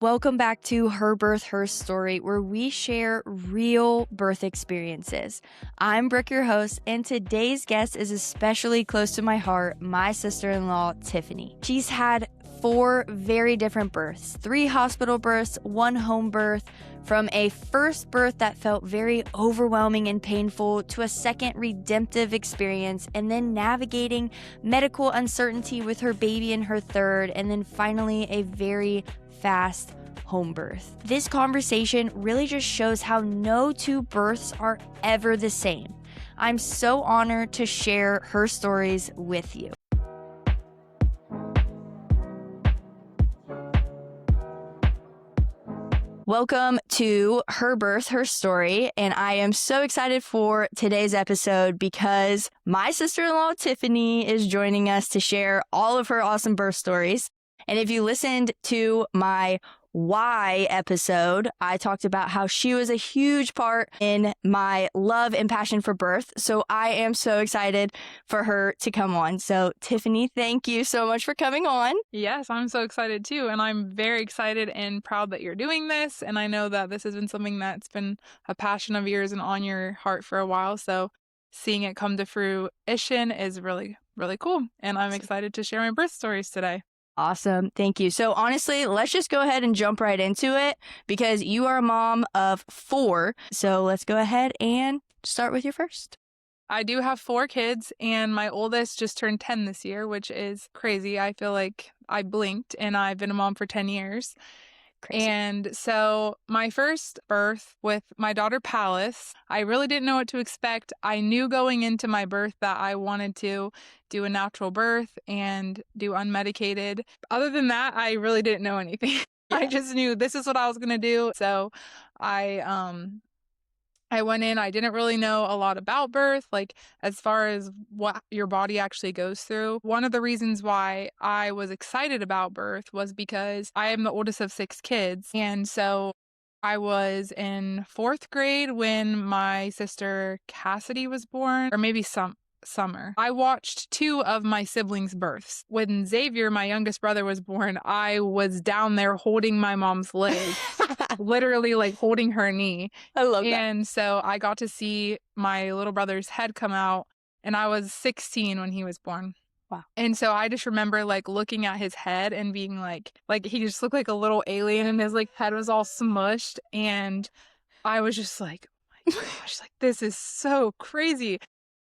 Welcome back to Her Birth, Her Story, where we share real birth experiences. I'm Brooke, your host, and today's guest is especially close to my heart, my sister-in-law, Tiffany. She's had 4 very different births, 3 hospital births, 1 home birth, from a first birth that felt very overwhelming and painful to a second redemptive experience, and then navigating medical uncertainty with her baby in her third, and then finally a very fast home birth. This conversation really just shows how no 2 births are ever the same. I'm so honored to share her stories with you. Welcome to Her Birth, Her Story, and I am so excited for today's episode because my sister-in-law Tiffany is joining us to share all of her awesome birth stories. And if you listened to my why episode, I talked about how she was a huge part in my love and passion for birth. So I am so excited for her to come on. So Tiffany, thank you so much for coming on. Yes, I'm so excited too. And I'm very excited and proud that you're doing this. And I know that this has been something that's been a passion of yours and on your heart for a while. So seeing it come to fruition is really, really cool. And I'm excited to share my birth stories today. Awesome. Thank you. So honestly, let's just go ahead and jump right into it because you are a mom of 4. So let's go ahead and start with your first. I do have 4 kids, and my oldest just turned 10 this year, which is crazy. I feel like I blinked, and I've been a mom for 10 years. Crazy. And so my first birth with my daughter Palace, I really didn't know what to expect. I knew going into my birth that I wanted to do a natural birth and do unmedicated. Other than that, I really didn't know anything. Yeah. I just knew this is what I was going to do. So I went in, I didn't really know a lot about birth, like as far as what your body actually goes through. One of the reasons why I was excited about birth was because I am the oldest of 6 kids. And so I was in 4th grade when my sister Cassidy was born, or maybe summer. I watched 2 of my siblings' births. When Xavier, my youngest brother, was born, I was down there holding my mom's leg, literally like holding her knee. I love that. And so I got to see my little brother's head come out, and I was 16 when he was born. Wow. And so I just remember like looking at his head and being like he just looked like a little alien, and his like head was all smushed, and I was just like, oh my gosh, like this is so crazy.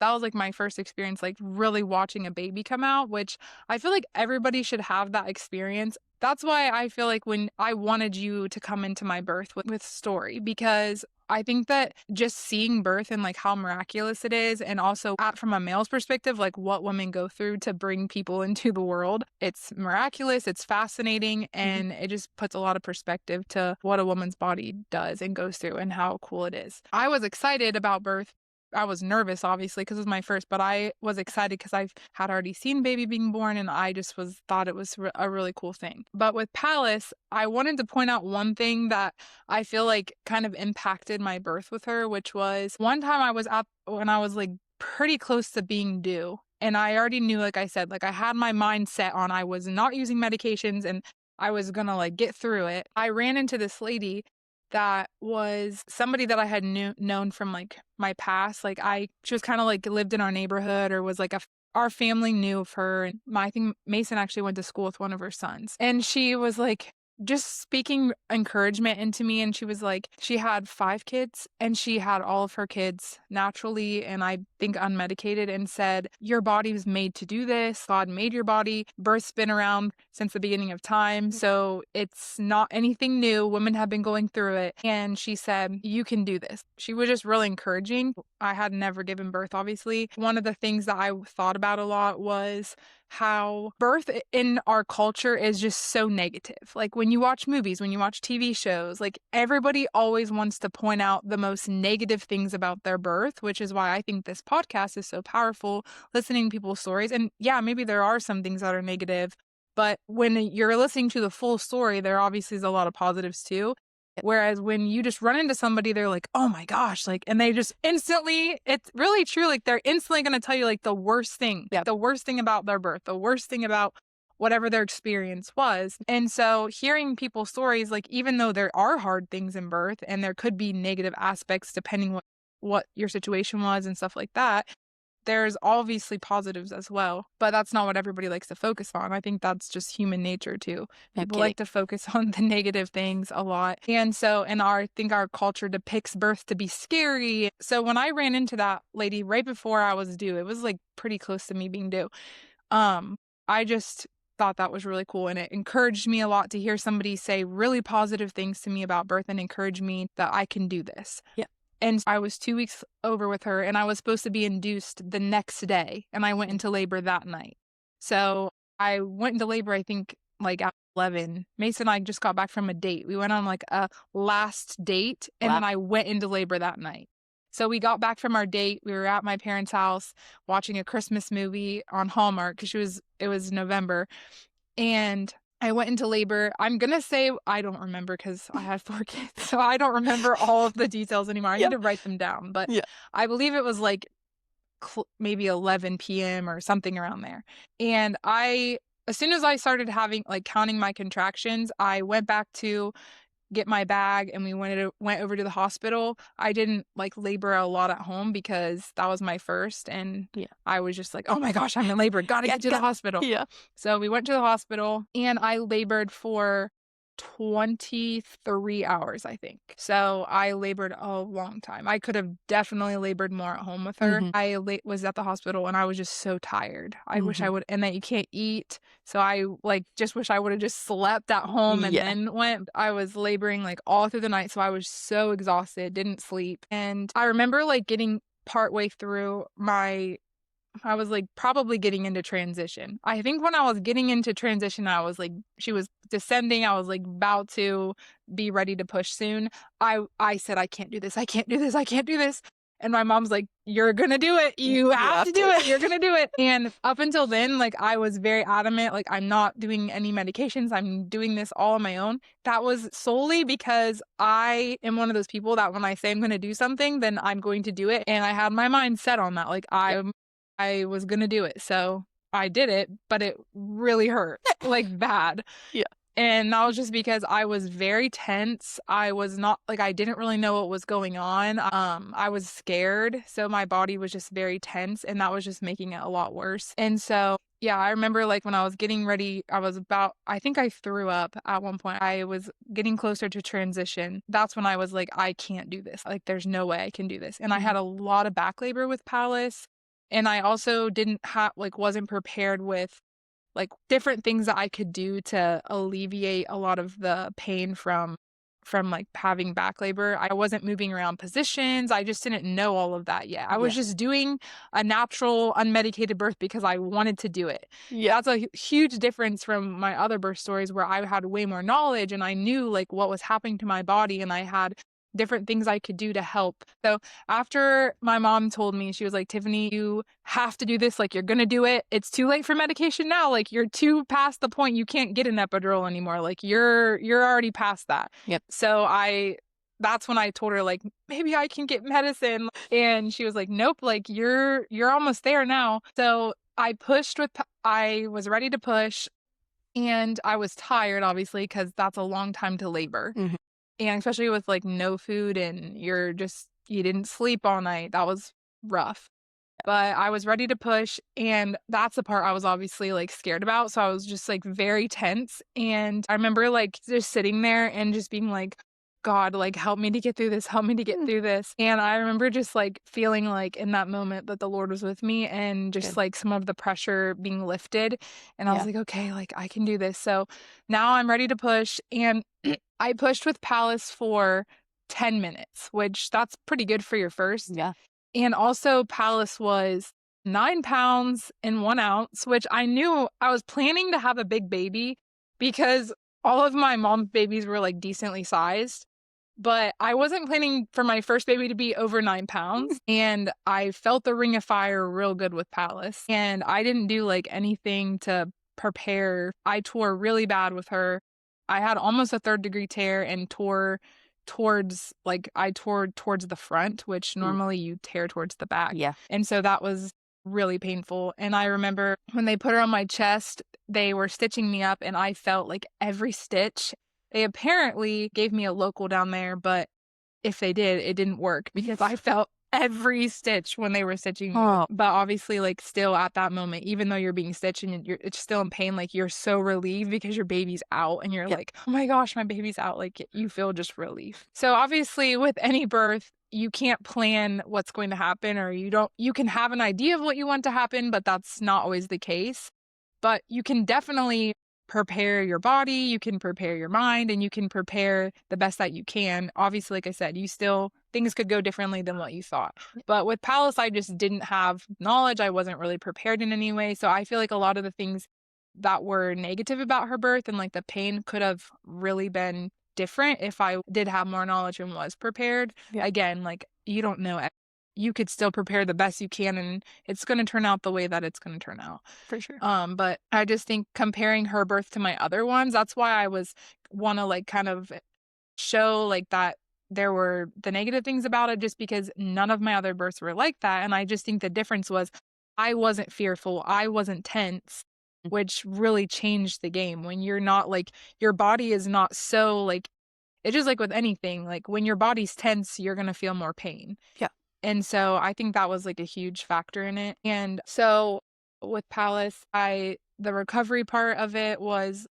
That was like my first experience, like really watching a baby come out, which I feel like everybody should have that experience. That's why I feel like when I wanted you to come into my birth with story, because I think that just seeing birth and like how miraculous it is, and also from a male's perspective, like what women go through to bring people into the world, it's miraculous, it's fascinating, and it just puts a lot of perspective to what a woman's body does and goes through and how cool it is. I was excited about birth. I was nervous, obviously, because it was my first, but I was excited because I had already seen baby being born, and I just thought it was a really cool thing. But with Palace, I wanted to point out one thing that I feel like kind of impacted my birth with her, which was one time when I was like pretty close to being due, and I already knew, like I said, like I had my mind set on I was not using medications and I was gonna like get through it. I ran into this lady that was somebody that I had known from like my past. Like she was kind of like lived in our neighborhood, or was like our family knew of her. And I think Mason actually went to school with one of her sons. And she was like just speaking encouragement into me. And she was like, she had 5 kids, and she had all of her kids naturally, and I think unmedicated, and said, your body was made to do this. God made your body. Birth's been around since the beginning of time. So it's not anything new. Women have been going through it. And she said, you can do this. She was just really encouraging. I had never given birth, obviously. One of the things that I thought about a lot was how birth in our culture is just so negative. Like when you watch movies, when you watch TV shows, like everybody always wants to point out the most negative things about their birth, which is why I think this podcast is so powerful, listening to people's stories. And yeah, maybe there are some things that are negative, but when you're listening to the full story, there obviously is a lot of positives too. Whereas when you just run into somebody, they're like, oh my gosh, like, and they just instantly, it's really true. Like they're instantly going to tell you like the worst thing, the worst thing about their birth, the worst thing about whatever their experience was. And so hearing people's stories, like even though there are hard things in birth and there could be negative aspects depending what your situation was and stuff like that, there's obviously positives as well, but that's not what everybody likes to focus on. I think that's just human nature too. People like to focus on the negative things a lot. And so I think our culture depicts birth to be scary. So when I ran into that lady right before I was due, it was like pretty close to me being due. I just thought that was really cool, and it encouraged me a lot to hear somebody say really positive things to me about birth and encourage me that I can do this. Yeah. And I was 2 weeks over with her, and I was supposed to be induced the next day, and I went into labor that night. So I went into labor, I think, like at 11. Mason and I just got back from a date. We went on like a last date, and then I went into labor that night. So we got back from our date. We were at my parents' house watching a Christmas movie on Hallmark because it was November. And I went into labor. I'm going to say I don't remember because I had 4 kids. So I don't remember all of the details anymore. I need to write them down. But I believe it was like maybe 11 p.m. or something around there. And as soon as I started counting my contractions, I went back to get my bag and we went over to the hospital. I didn't labor a lot at home because that was my first, and I was just like, oh my gosh, I'm in labor, gotta get to the hospital. So we went to the hospital and I labored for 23 hours, I think. So I labored a long time. I could have definitely labored more at home with her. I was at the hospital and I was just so tired. I wish I would, and that you can't eat. So I just wish I would have just slept at home and then went. I was laboring all through the night. So I was so exhausted, didn't sleep. And I remember getting partway through I was probably getting into transition. I think when I was getting into transition, I was she was descending. I was about to be ready to push soon. I said, I can't do this. I can't do this. I can't do this. And my mom's like, you're going to do it. You have to do it. You're going to do it. And up until then, I was very adamant. I'm not doing any medications. I'm doing this all on my own. That was solely because I am one of those people that when I say I'm going to do something, then I'm going to do it. And I had my mind set on that. I was going to do it. So I did it, but it really hurt, bad. Yeah. And that was just because I was very tense. I was not, I didn't really know what was going on. I was scared. So my body was just very tense, and that was just making it a lot worse. And so, yeah, I remember when I was getting ready, I think I threw up at one point. I was getting closer to transition. That's when I was I can't do this. There's no way I can do this. And I had a lot of back labor with Palace. And I also wasn't prepared with different things that I could do to alleviate a lot of the pain from having back labor. I wasn't moving around positions. I just didn't know all of that yet. I was just doing a natural unmedicated birth because I wanted to do it. Yeah. That's a huge difference from my other birth stories where I had way more knowledge and I knew what was happening to my body, and I had different things I could do to help. So after my mom told me, she was like, Tiffany, you have to do this. You're going to do it. It's too late for medication now. You're too past the point. You can't get an epidural anymore. You're already past that. Yep. So that's when I told her maybe I can get medicine. And she was like, nope, you're almost there now. So I was ready to push, and I was tired, obviously, because that's a long time to labor. Mm-hmm. And especially with no food and you didn't sleep all night. That was rough. But I was ready to push, and that's the part I was obviously scared about. So I was just very tense. And I remember just sitting there and just being God, help me to get through this, help me to get through this. And I remember just feeling in that moment that the Lord was with me, and just some of the pressure being lifted. And I was okay, I can do this. So now I'm ready to push. And I pushed with Palace for 10 minutes, which that's pretty good for your first. Yeah. And also Palace was 9 pounds and 1 ounce, which I knew I was planning to have a big baby because all of my mom's babies were decently sized. But I wasn't planning for my first baby to be over 9 pounds. And I felt the ring of fire real good with Palace. And I didn't do anything to prepare. I tore really bad with her. I had almost a 3rd-degree tear and tore towards the front, which normally you tear towards the back. Yeah. And so that was really painful. And I remember when they put her on my chest, they were stitching me up and I felt like every stitch. They apparently gave me a local down there, but if they did, it didn't work because I felt every stitch when they were stitching me. Oh. But obviously, like, still at that moment, even though you're being stitched and it's still in pain, like, you're so relieved because your baby's out and you're like, oh my gosh, my baby's out. Like, you feel just relief. So obviously, with any birth, you can't plan what's going to happen, or you can have an idea of what you want to happen, but that's not always the case. But you can definitely prepare your body, you can prepare your mind, and you can prepare the best that you can. Obviously, like I said, things could go differently than what you thought. But with Palace, I just didn't have knowledge. I wasn't really prepared in any way. So I feel like a lot of the things that were negative about her birth and like the pain could have really been different if I did have more knowledge and was prepared. Yeah. Again, like, you don't know. You could still prepare the best you can, and it's going to turn out the way that it's going to turn out. For sure. But I just think comparing her birth to my other ones, that's why I want to like kind of show like that there were the negative things about it, just because none of my other births were like that. And I just think the difference was I wasn't fearful. I wasn't tense, which really changed the game. When you're not like, your body is not so like, it's just like with anything, like when your body's tense, you're going to feel more pain. Yeah. And so I think that was like a huge factor in it. And so with Palace, the recovery part of it was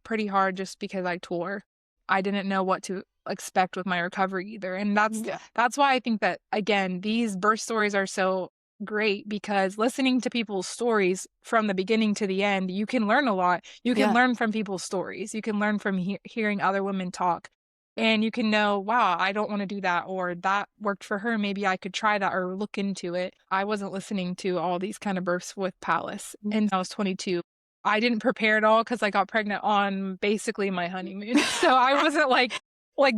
pretty hard just because I tore. I didn't know what to expect with my recovery either. And that's why I think that, again, these birth stories are so great, because listening to people's stories from the beginning to the end, you can learn a lot. You can learn from people's stories. You can learn from hearing other women talk. And you can know, wow, I don't want to do that, or that worked for her. Maybe I could try that or look into it. I wasn't listening to all these kind of births with Palace. And I was 22. I didn't prepare at all because I got pregnant on basically my honeymoon. So I wasn't like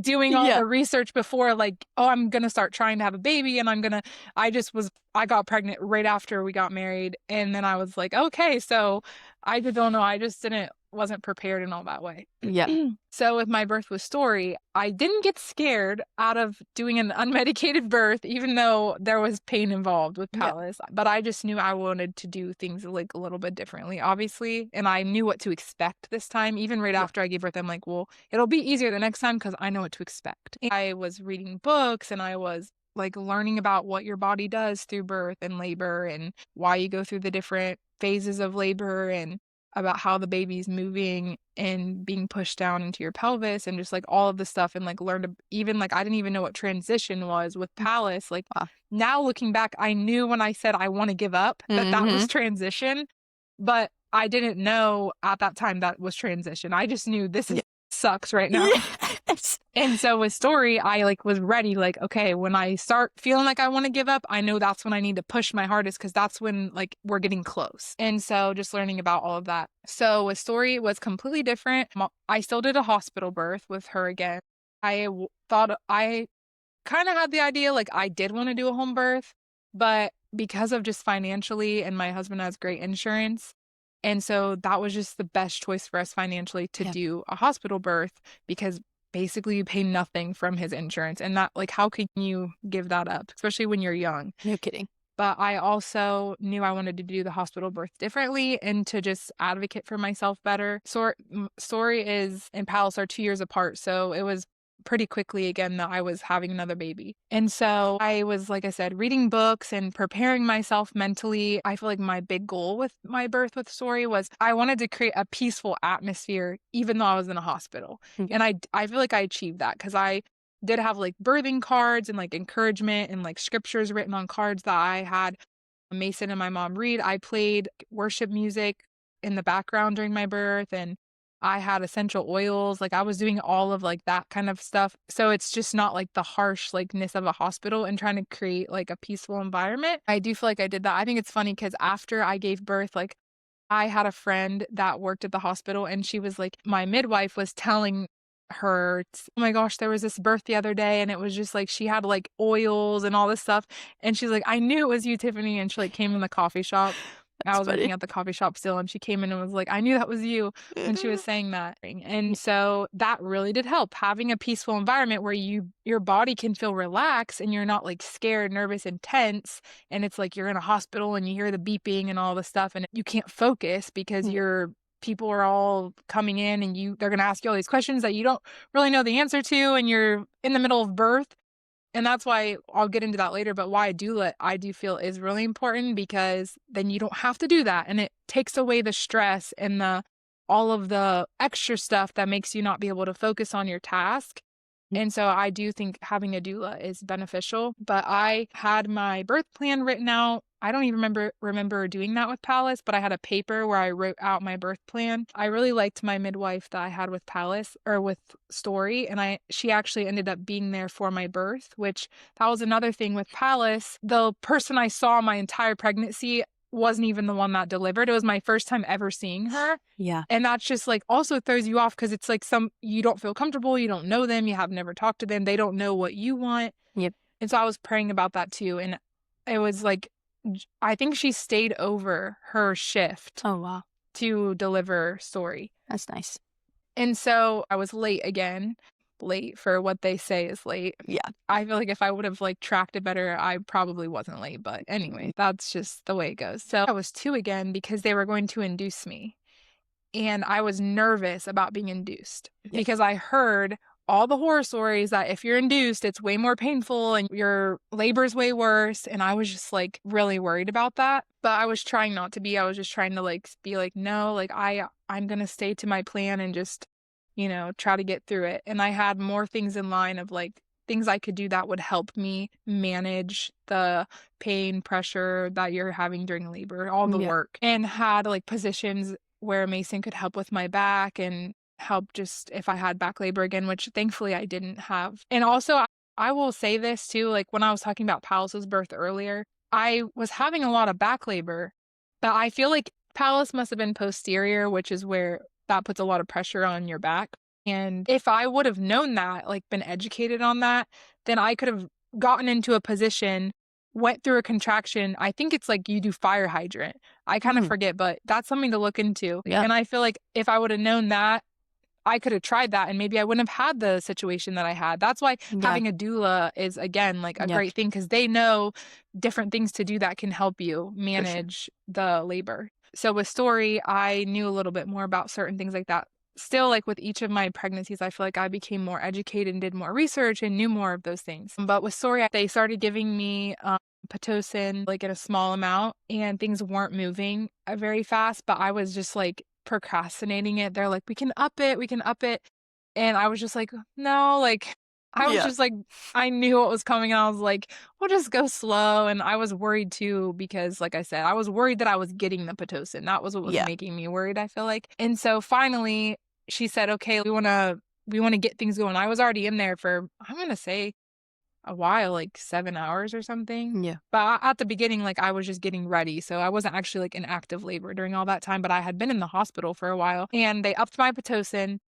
doing all the research before, like, oh, I'm going to start trying to have a baby. And I got pregnant right after we got married. And then I was like, okay, so I don't know. I just wasn't prepared in all that way. Yeah. So with my birth with Story, I didn't get scared out of doing an unmedicated birth, even though there was pain involved with Palace. Yeah. But I just knew I wanted to do things like a little bit differently, obviously. And I knew what to expect this time. Even right after I gave birth, I'm like, well, it'll be easier the next time because I know what to expect. I was reading books and I was like learning about what your body does through birth and labor and why you go through the different phases of labor, and about how the baby's moving and being pushed down into your pelvis, and just like all of the stuff. And like learned even like I didn't even know what transition was with Palace. Like now looking back, I knew when I said I want to give up that was transition, but I didn't know at that time that was transition. I just knew this sucks right now. Yes. And so with Story, I like was ready, like, okay, when I start feeling like I want to give up, I know that's when I need to push my hardest, because that's when like we're getting close. And so just learning about all of that. So with Story, it was completely different. I still did a hospital birth with her again. Thought I kind of had the idea like I did want to do a home birth, but because of just financially, and my husband has great insurance, and so that was just the best choice for us financially to do a hospital birth, because basically you pay nothing from his insurance. And that, like, how can you give that up, especially when you're young? No kidding. But I also knew I wanted to do the hospital birth differently and to just advocate for myself better. Story and Palace are 2 years apart, so it was pretty quickly again that I was having another baby. And so I was, like I said, reading books and preparing myself mentally. I feel like my big goal with my birth with Story was I wanted to create a peaceful atmosphere even though I was in a hospital. And I feel like I achieved that, because I did have like birthing cards and like encouragement and like scriptures written on cards that I had Mason and my mom read. I played worship music in the background during my birth, and I had essential oils. Like I was doing all of like that kind of stuff. So it's just not like the harsh likeness of a hospital, and trying to create like a peaceful environment. I do feel like I did that. I think it's funny because after I gave birth, like I had a friend that worked at the hospital, and she was like, my midwife was telling her, oh my gosh, there was this birth the other day, and it was just like she had like oils and all this stuff. And she's like, I knew it was you, Tiffany. And she like came in the coffee shop. I was funny. working at the coffee shop still, and she came in and was like, I knew that was you when she was saying that. And so that really did help. Having a peaceful environment where your body can feel relaxed and you're not like scared, nervous, and tense. And it's like you're in a hospital and you hear the beeping and all the stuff, and you can't focus because people are all coming in and they're going to ask you all these questions that you don't really know the answer to, and you're in the middle of birth. And that's why I'll get into that later, but why I do feel is really important, because then you don't have to do that. And it takes away the stress and all of the extra stuff that makes you not be able to focus on your task. And so I do think having a doula is beneficial. But I had my birth plan written out. I don't even remember doing that with Palace, but I had a paper where I wrote out my birth plan. I really liked my midwife that I had with Palace, or with Story, and she actually ended up being there for my birth, which that was another thing with Palace. The person I saw my entire pregnancy wasn't even the one that delivered. It was my first time ever seeing her. Yeah. And that's just like also throws you off, because it's like you don't feel comfortable, you don't know them, you have never talked to them, they don't know what you want. Yep. And so I was praying about that too. And it was like, I think she stayed over her shift. Oh, wow. To deliver Story. That's nice. And so I was late again. Late for what they say is late. Yeah. I feel like if I would have like tracked it better, I probably wasn't late. But anyway, that's just the way it goes. So I was 2 again because they were going to induce me. And I was nervous about being induced because I heard all the horror stories that if you're induced, it's way more painful and your labor's way worse. And I was just like really worried about that. But I was trying not to be. I was just trying to like be like, no, like I'm going to stay to my plan and just, try to get through it. And I had more things in line of like things I could do that would help me manage the pain, pressure that you're having during labor, all the work, and had like positions where Mason could help with my back and help just if I had back labor again, which thankfully I didn't have. And also, I will say this too, like when I was talking about Palace's birth earlier, I was having a lot of back labor, but I feel like Palace must have been posterior, which is where that puts a lot of pressure on your back. And if I would have known that, like been educated on that, then I could have gotten into a position, went through a contraction. I think it's like you do fire hydrant. I kind of forget, but that's something to look into. Yeah. And I feel like if I would have known that, I could have tried that and maybe I wouldn't have had the situation that I had. That's why having a doula is, again, like a great thing, because they know different things to do that can help you manage the labor. So with Story, I knew a little bit more about certain things like that. Still, like with each of my pregnancies, I feel like I became more educated and did more research and knew more of those things. But with Story, they started giving me Pitocin like in a small amount, and things weren't moving very fast, but I was just like procrastinating it. They're like, we can up it. And I was just like, no, like I was just like, I knew what was coming, and I was like, we'll just go slow. And I was worried too, because like I said, I was worried that I was getting the Pitocin. That was what was making me worried, I feel like. And so finally she said, okay, we want to get things going. I was already in there for, I'm going to say, a while, like 7 hours or something. Yeah. But at the beginning, like I was just getting ready. So I wasn't actually like in active labor during all that time, but I had been in the hospital for a while, and they upped my Pitocin,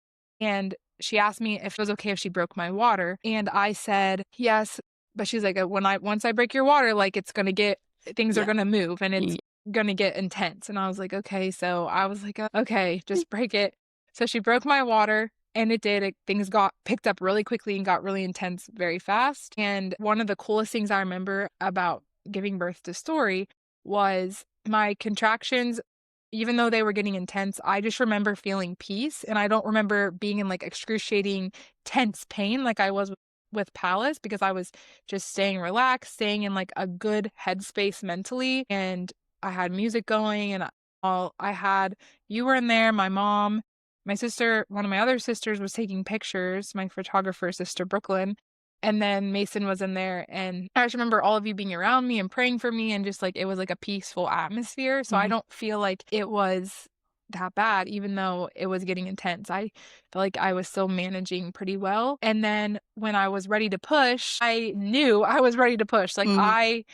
and she asked me if it was okay if she broke my water. And I said, yes. But she's like, once I break your water, like things are going to move and it's going to get intense. And I was like, okay. So I was like, okay, just break it. So she broke my water. And it did. Things got picked up really quickly and got really intense very fast. And one of the coolest things I remember about giving birth to Story was my contractions. Even though they were getting intense, I just remember feeling peace. And I don't remember being in like excruciating, tense pain like I was with Palace, because I was just staying relaxed, staying in like a good headspace mentally. And I had music going, and you were in there, my mom. My sister, one of my other sisters, was taking pictures, my photographer sister, Brooklyn. And then Mason was in there. And I just remember all of you being around me and praying for me. And just like, it was like a peaceful atmosphere. So I don't feel like it was that bad, even though it was getting intense. I feel like I was still managing pretty well. And then when I was ready to push, I knew I was ready to push. Like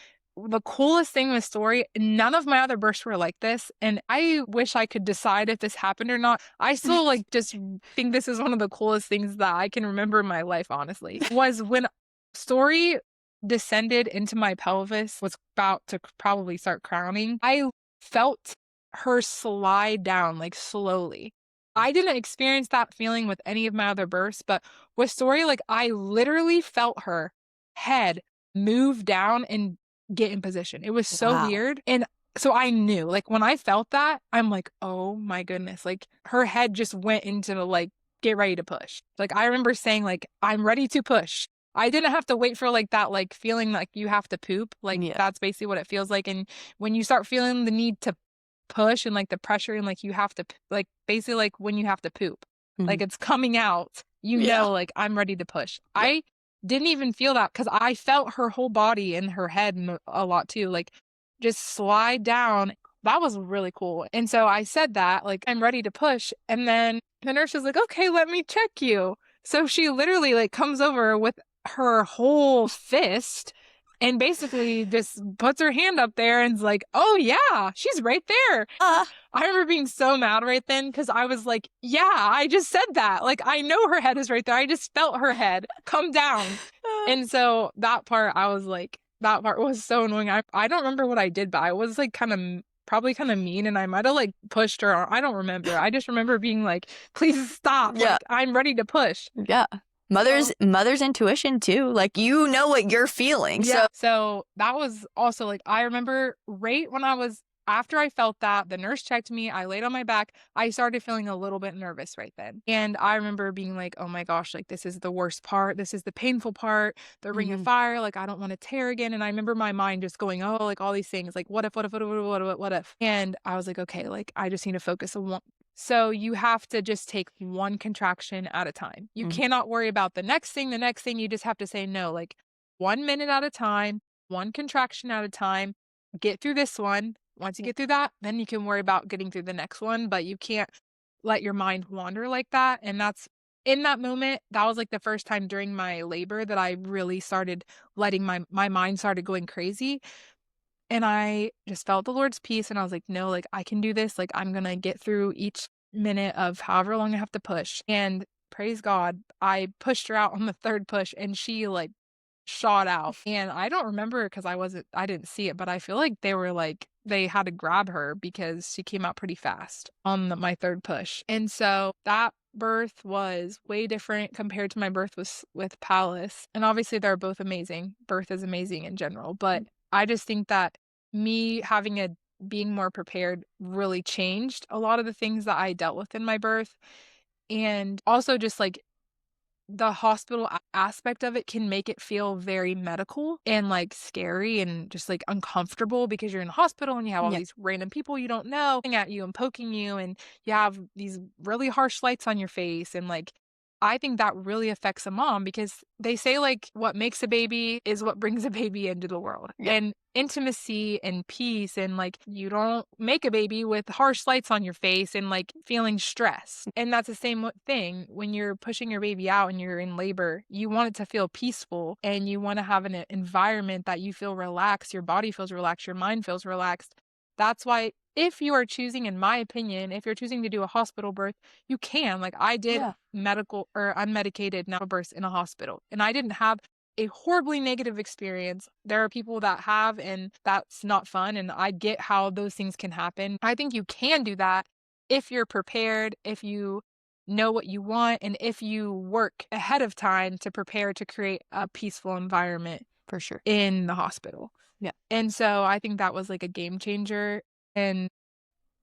the coolest thing in the Story, none of my other births were like this. And I wish I could decide if this happened or not. I still like just think this is one of the coolest things that I can remember in my life, honestly, was when Story descended into my pelvis, was about to probably start crowning. I felt her slide down like slowly. I didn't experience that feeling with any of my other births, but with Story, like I literally felt her head move down and get in position. It was so weird. And so I knew, like when I felt that, I'm like, oh my goodness, like her head just went into like, get ready to push. Like I remember saying like, I'm ready to push. I didn't have to wait for like that, like feeling like you have to poop. Like that's basically what it feels like. And when you start feeling the need to push and like the pressure and like you have to like basically like when you have to poop, like it's coming out, you know, like I'm ready to push. I didn't even feel that because I felt her whole body and her head a lot too, like just slide down. That was really cool. And so I said that, like, I'm ready to push. And then the nurse was like, okay, let me check you. So she literally like comes over with her whole fist and basically just puts her hand up there and's like, oh yeah, she's right there. I remember being so mad right then because I was like, yeah, I just said that. Like, I know her head is right there. I just felt her head come down. And so that part, I was like, that part was so annoying. I don't remember what I did, but I was like probably kind of mean and I might have like pushed her. I don't remember. I just remember being like, please stop. Yeah. Like, I'm ready to push. Yeah. Mother's intuition too. Like, you know what you're feeling. Yeah. So that was also like, I remember right when after I felt that, the nurse checked me, I laid on my back, I started feeling a little bit nervous right then. And I remember being like, oh my gosh, like this is the worst part. This is the painful part, the ring of fire. Like, I don't want to tear again. And I remember my mind just going, oh, like all these things, like what if? And I was like, okay, like I just need to focus on one. So you have to just take one contraction at a time. You cannot worry about the next thing. You just have to say no, like 1 minute at a time, one contraction at a time, get through this one. Once you get through that, then you can worry about getting through the next one, but you can't let your mind wander like that. And that's in that moment, that was like the first time during my labor that I really started letting my mind started going crazy. And I just felt the Lord's peace and I was like, no, like I can do this. Like I'm going to get through each minute of however long I have to push. And praise God, I pushed her out on the third push and she like shot out. And I don't remember because I didn't see it, but I feel like they had to grab her because she came out pretty fast on my third push. And so that birth was way different compared to my birth with Palace. And obviously they're both amazing. Birth is amazing in general, but I just think that me being more prepared really changed a lot of the things that I dealt with in my birth. And also just like the hospital aspect of it can make it feel very medical and like scary and just like uncomfortable because you're in the hospital and you have all these random people you don't know looking at you and poking you and you have these really harsh lights on your face. And like, I think that really affects a mom because they say like what makes a baby is what brings a baby into the world. And intimacy and peace and like you don't make a baby with harsh lights on your face and like feeling stressed. And that's the same thing when you're pushing your baby out and you're in labor. You want it to feel peaceful and you want to have an environment that you feel relaxed, your body feels relaxed, your mind feels relaxed. That's why if you are choosing, in my opinion, if you're choosing to do a hospital birth, you can. Like I did medical or unmedicated natural births in a hospital and I didn't have a horribly negative experience. There are people that have, and that's not fun. And I get how those things can happen. I think you can do that if you're prepared, if you know what you want, and if you work ahead of time to prepare to create a peaceful environment for sure in the hospital. Yeah. And so I think that was like a game changer. And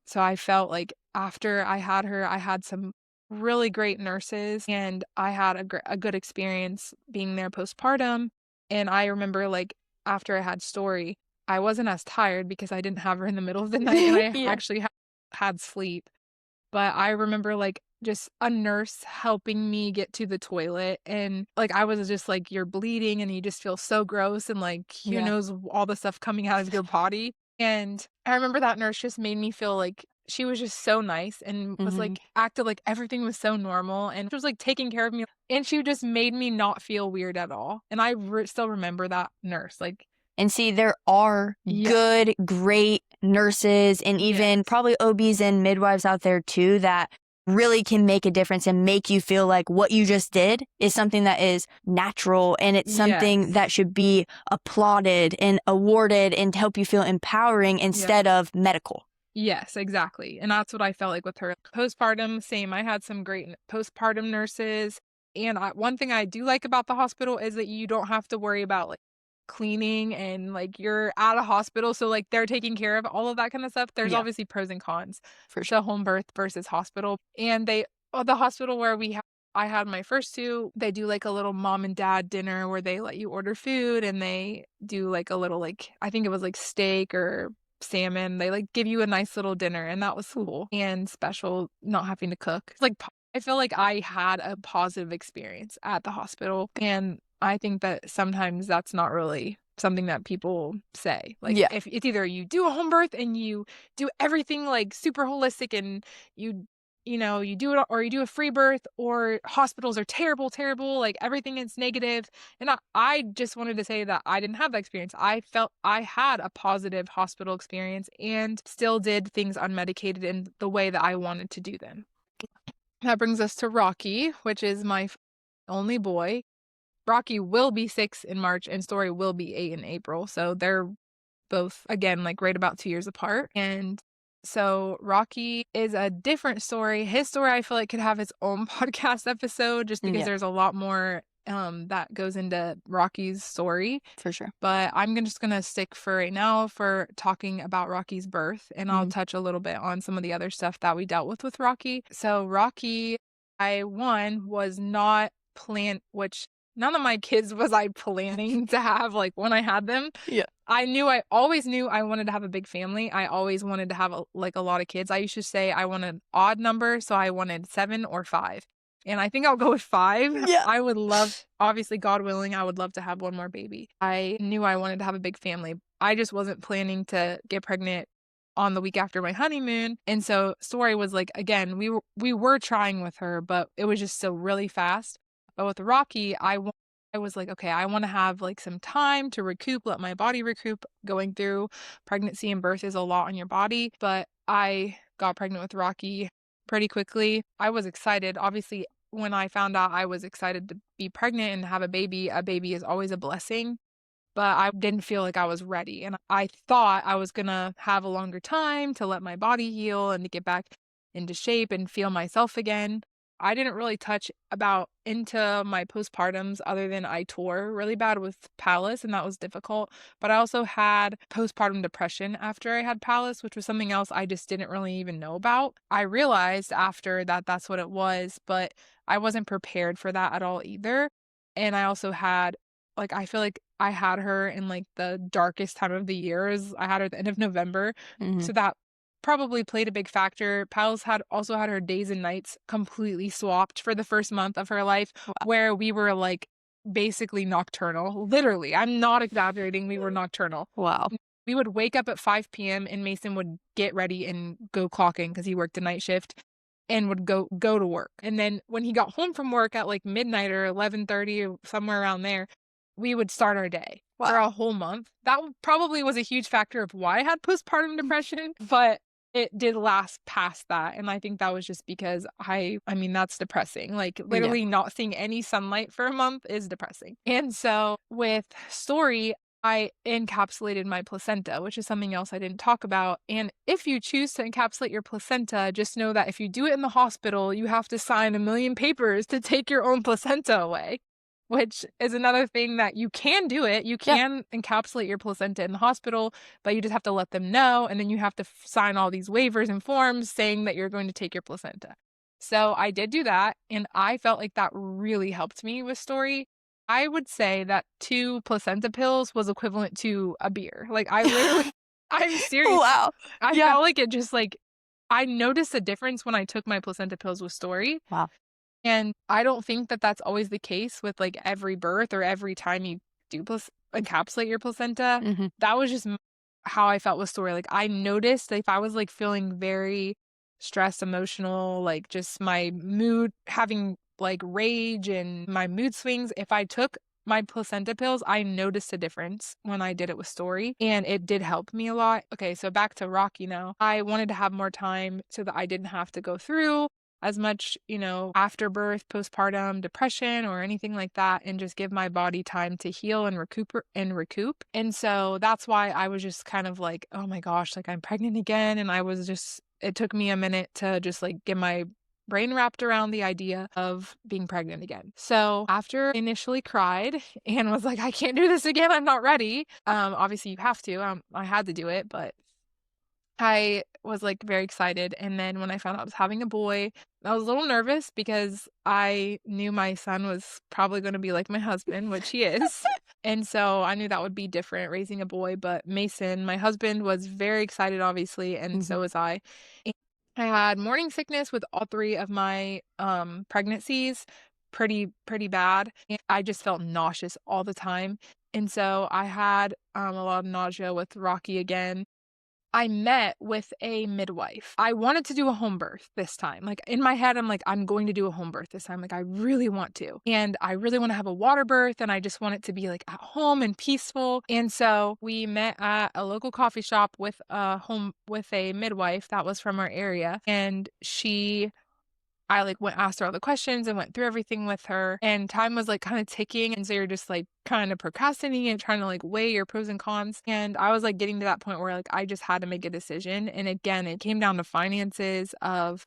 so I felt like after I had her, I had some really great nurses and I had a good experience being there postpartum. And I remember like after I had Story, I wasn't as tired because I didn't have her in the middle of the night and I actually had sleep. But I remember like just a nurse helping me get to the toilet and like I was just like, you're bleeding and you just feel so gross and like who knows all the stuff coming out of your body. And I remember that nurse just made me feel like she was just so nice and was like acted like everything was so normal and she was like taking care of me and she just made me not feel weird at all. And I still remember that nurse. Like, and see, there are good, great nurses and even probably OBs and midwives out there too that really can make a difference and make you feel like what you just did is something that is natural, and it's something Yes. that should be applauded and awarded and help you feel empowering instead of medical. Yes, exactly. And that's what I felt like with her. Postpartum, same. I had some great postpartum nurses. And one thing I do like about the hospital is that you don't have to worry about like cleaning and like you're at a hospital. So like they're taking care of all of that kind of stuff. There's Yeah. obviously pros and cons For sure. to home birth versus hospital. And the hospital where I had my first two, they do like a little mom and dad dinner where they let you order food and they do like a little, like, I think it was like steak or salmon. They like give you a nice little dinner, and that was cool and special not having to cook. Like I feel like I had a positive experience at the hospital, and I think that sometimes that's not really something that people say. Like if it's either you do a home birth and you do everything like super holistic and you do it, or you do a free birth, or hospitals are terrible, terrible, like everything is negative. And I just wanted to say that I didn't have that experience. I felt I had a positive hospital experience and still did things unmedicated in the way that I wanted to do them. That brings us to Rocky, which is my only boy. Rocky will be 6 in March and Story will be 8 in April. So they're both, again, like right about 2 years apart. And so Rocky is a different story. His story, I feel like, could have its own podcast episode just because there's a lot more that goes into Rocky's story. For sure. But I'm just going to stick for right now for talking about Rocky's birth, and I'll touch a little bit on some of the other stuff that we dealt with Rocky. So Rocky, one was not planned, which none of my kids was I planning to have like when I had them. Yeah. I always knew I wanted to have a big family. I always wanted to have a lot of kids. I used to say I wanted an odd number, so I wanted 7 or 5. And I think I'll go with 5. Yeah. I would love, obviously, God willing, I would love to have one more baby. I knew I wanted to have a big family. I just wasn't planning to get pregnant on the week after my honeymoon. And so Story was like, again, we were trying with her, but it was just so really fast. But with Rocky, I was like, okay, I want to have like some time to recoup, let my body recoup. Going through pregnancy and birth is a lot on your body. But I got pregnant with Rocky pretty quickly. I was excited. Obviously, when I found out I was excited to be pregnant and have a baby is always a blessing. But I didn't feel like I was ready. And I thought I was going to have a longer time to let my body heal and to get back into shape and feel myself again. I didn't really touch about into my postpartums other than I tore really bad with Palace, and that was difficult. But I also had postpartum depression after I had Palace, which was something else I just didn't really even know about. I realized after that that's what it was, but I wasn't prepared for that at all either. And I also had, like, I feel like I had her in like the darkest time of the years. I had her at the end of November. So that probably played a big factor. Pals also had her days and nights completely swapped for the first month of her life, where we were like basically nocturnal. Literally, I'm not exaggerating. We were nocturnal. Wow. We would wake up at 5 p.m. and Mason would get ready and go clocking because he worked a night shift and would go to work. And then when he got home from work at like midnight or 11:30 or somewhere around there, we would start our day for a whole month. That probably was a huge factor of why I had postpartum depression, but it did last past that. And I think that was just because I mean, that's depressing. Like literally not seeing any sunlight for a month is depressing. And so with Story, I encapsulated my placenta, which is something else I didn't talk about. And if you choose to encapsulate your placenta, just know that if you do it in the hospital, you have to sign a million papers to take your own placenta away, which is another thing that you can do it. You can encapsulate your placenta in the hospital, but you just have to let them know. And then you have to sign all these waivers and forms saying that you're going to take your placenta. So I did do that. And I felt like that really helped me with Story. I would say that 2 placenta pills was equivalent to a beer. Like I literally, I'm serious. Wow. I felt like it just like, I noticed a difference when I took my placenta pills with Story. Wow. And I don't think that that's always the case with like every birth or every time you do encapsulate your placenta. That was just how I felt with Story. Like I noticed if I was like feeling very stressed, emotional, like just my mood, having like rage and my mood swings, if I took my placenta pills, I noticed a difference when I did it with Story, and it did help me a lot. Okay, so back to Rocky now. I wanted to have more time so that I didn't have to go through as much, after birth, postpartum depression or anything like that, and just give my body time to heal and recoup. And so that's why I was just kind of like, oh my gosh, like I'm pregnant again. And it took me a minute to just like get my brain wrapped around the idea of being pregnant again. So after I initially cried and was like, I can't do this again. I'm not ready. Obviously you have to. I had to do it, but I was like very excited. And then when I found out I was having a boy, I was a little nervous because I knew my son was probably going to be like my husband, which he is. And so I knew that would be different raising a boy. But Mason, my husband, was very excited, obviously, and so was I. And I had morning sickness with all three of my pregnancies, pretty bad. And I just felt nauseous all the time. And so I had a lot of nausea with Rocky again. I met with a midwife. I wanted to do a home birth this time. Like in my head, I'm like, I'm going to do a home birth this time. Like I really want to. And I really want to have a water birth and I just want it to be like at home and peaceful. And so we met at a local coffee shop with a midwife that was from our area. And I like asked her all the questions and went through everything with her, and time was like kind of ticking. And so you're just like kind of procrastinating and trying to like weigh your pros and cons. And I was like getting to that point where like I just had to make a decision. And again, it came down to finances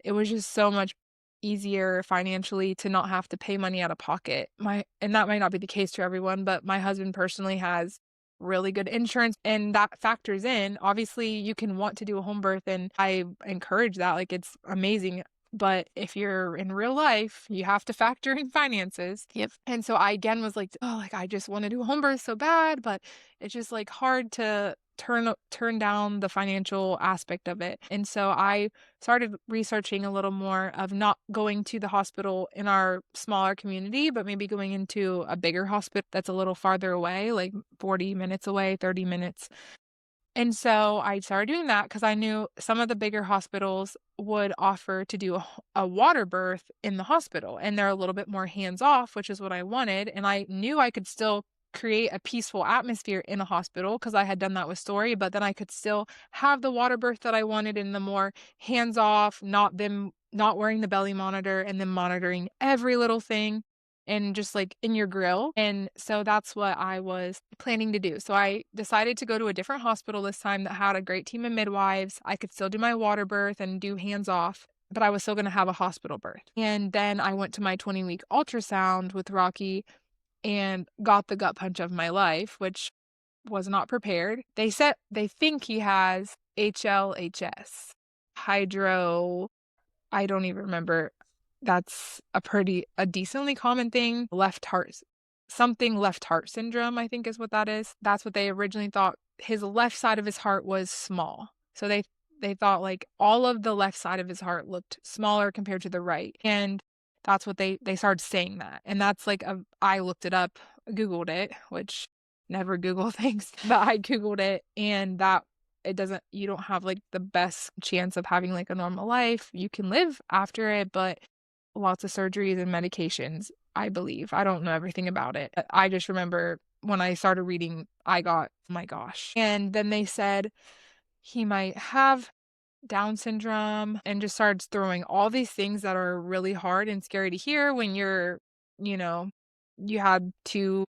it was just so much easier financially to not have to pay money out of pocket. And that might not be the case to everyone, but my husband personally has really good insurance and that factors in. Obviously, you can want to do a home birth and I encourage that. Like it's amazing. But if you're in real life, you have to factor in finances. Yep. And so I again was like, oh, like I just want to do a home birth so bad, but it's just like hard to turn down the financial aspect of it. And so I started researching a little more of not going to the hospital in our smaller community, but maybe going into a bigger hospital that's a little farther away, like 40 minutes away, 30 minutes. And so I started doing that because I knew some of the bigger hospitals would offer to do a water birth in the hospital, and they're a little bit more hands off, which is what I wanted. And I knew I could still create a peaceful atmosphere in a hospital because I had done that with Story, but then I could still have the water birth that I wanted in the more hands off, not wearing the belly monitor and then monitoring every little thing and just like in your grill. And so that's what I was planning to do. So I decided to go to a different hospital this time that had a great team of midwives. I could still do my water birth and do hands off, but I was still going to have a hospital birth. And then I went to my 20-week ultrasound with Rocky and got the gut punch of my life, which was not prepared. They think he has HLHS, hydro, I don't even remember. That's a decently common thing. Left heart syndrome, I think is what that is. That's what they originally thought. His left side of his heart was small. So they thought like all of the left side of his heart looked smaller compared to the right. And that's what they started saying that. And that's like I looked it up, Googled it, which never Google things, but I Googled it and you don't have like the best chance of having like a normal life. You can live after it, but lots of surgeries and medications, I believe. I don't know everything about it. I just remember when I started reading, I got, oh my gosh. And then they said he might have Down syndrome and just starts throwing all these things that are really hard and scary to hear when you know, you had two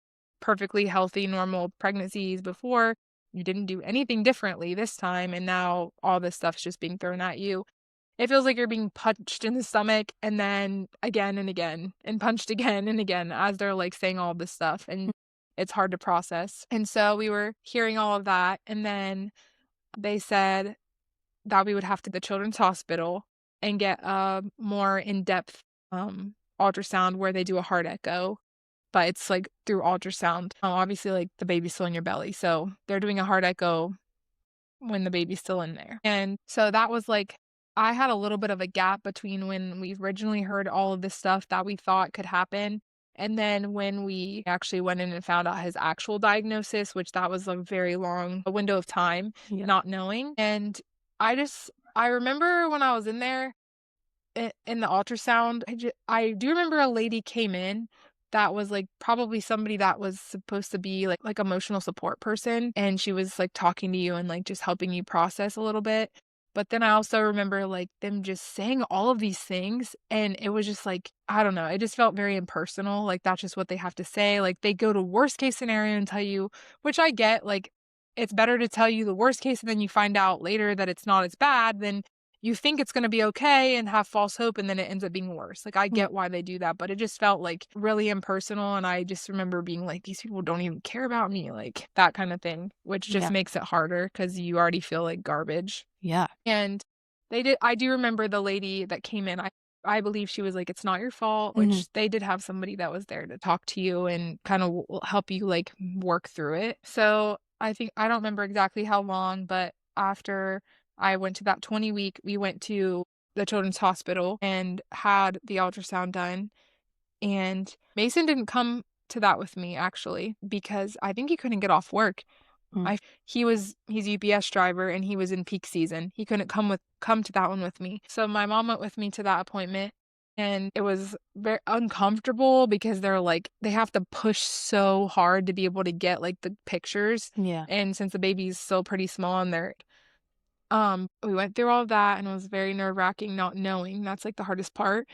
perfectly healthy, normal pregnancies before. You didn't do anything differently this time, and now all this stuff's just being thrown at you. It feels like you're being punched in the stomach and then again and again and punched again and again as they're like saying all this stuff, and it's hard to process. And so we were hearing all of that, and then they said that we would have to the children's hospital and get a more in-depth ultrasound where they do a heart echo, but it's like through ultrasound. Obviously, like the baby's still in your belly, so they're doing a heart echo when the baby's still in there. And so that was like, I had a little bit of a gap between when we originally heard all of this stuff that we thought could happen and then when we actually went in and found out his actual diagnosis, which that was a very long window of time, not knowing. And I remember when I was in there in the ultrasound, I do remember a lady came in that was like probably somebody that was supposed to be like emotional support person, and she was like talking to you and like just helping you process a little bit. But then I also remember, like, them just saying all of these things, and it was just, like, I don't know, it just felt very impersonal, like, that's just what they have to say, like, they go to worst case scenario and tell you, which I get, like, it's better to tell you the worst case and then you find out later that it's not as bad than you think it's gonna be okay and have false hope, and then it ends up being worse. Like, I Mm. get why they do that, but it just felt, like, really impersonal, and I just remember being like, "These people don't even care about me," like, that kinda thing, which just Yeah. makes it harder because you already feel like garbage. Yeah. And I do remember the lady that came in, I believe she was like, "It's not your fault," Mhm. which they did have somebody that was there to talk to you and kinda help you, like, work through it. So, I don't remember exactly how long, but after I went to that 20-week, we went to the children's hospital and had the ultrasound done, and Mason didn't come to that with me, actually, because I think he couldn't get off work. Mm. He's a UPS driver and he was in peak season. He couldn't come to that one with me. So my mom went with me to that appointment, and it was very uncomfortable because they have to push so hard to be able to get like the pictures. Yeah. And since the baby's still pretty small and we went through all of that and it was very nerve-wracking not knowing. That's like the hardest part.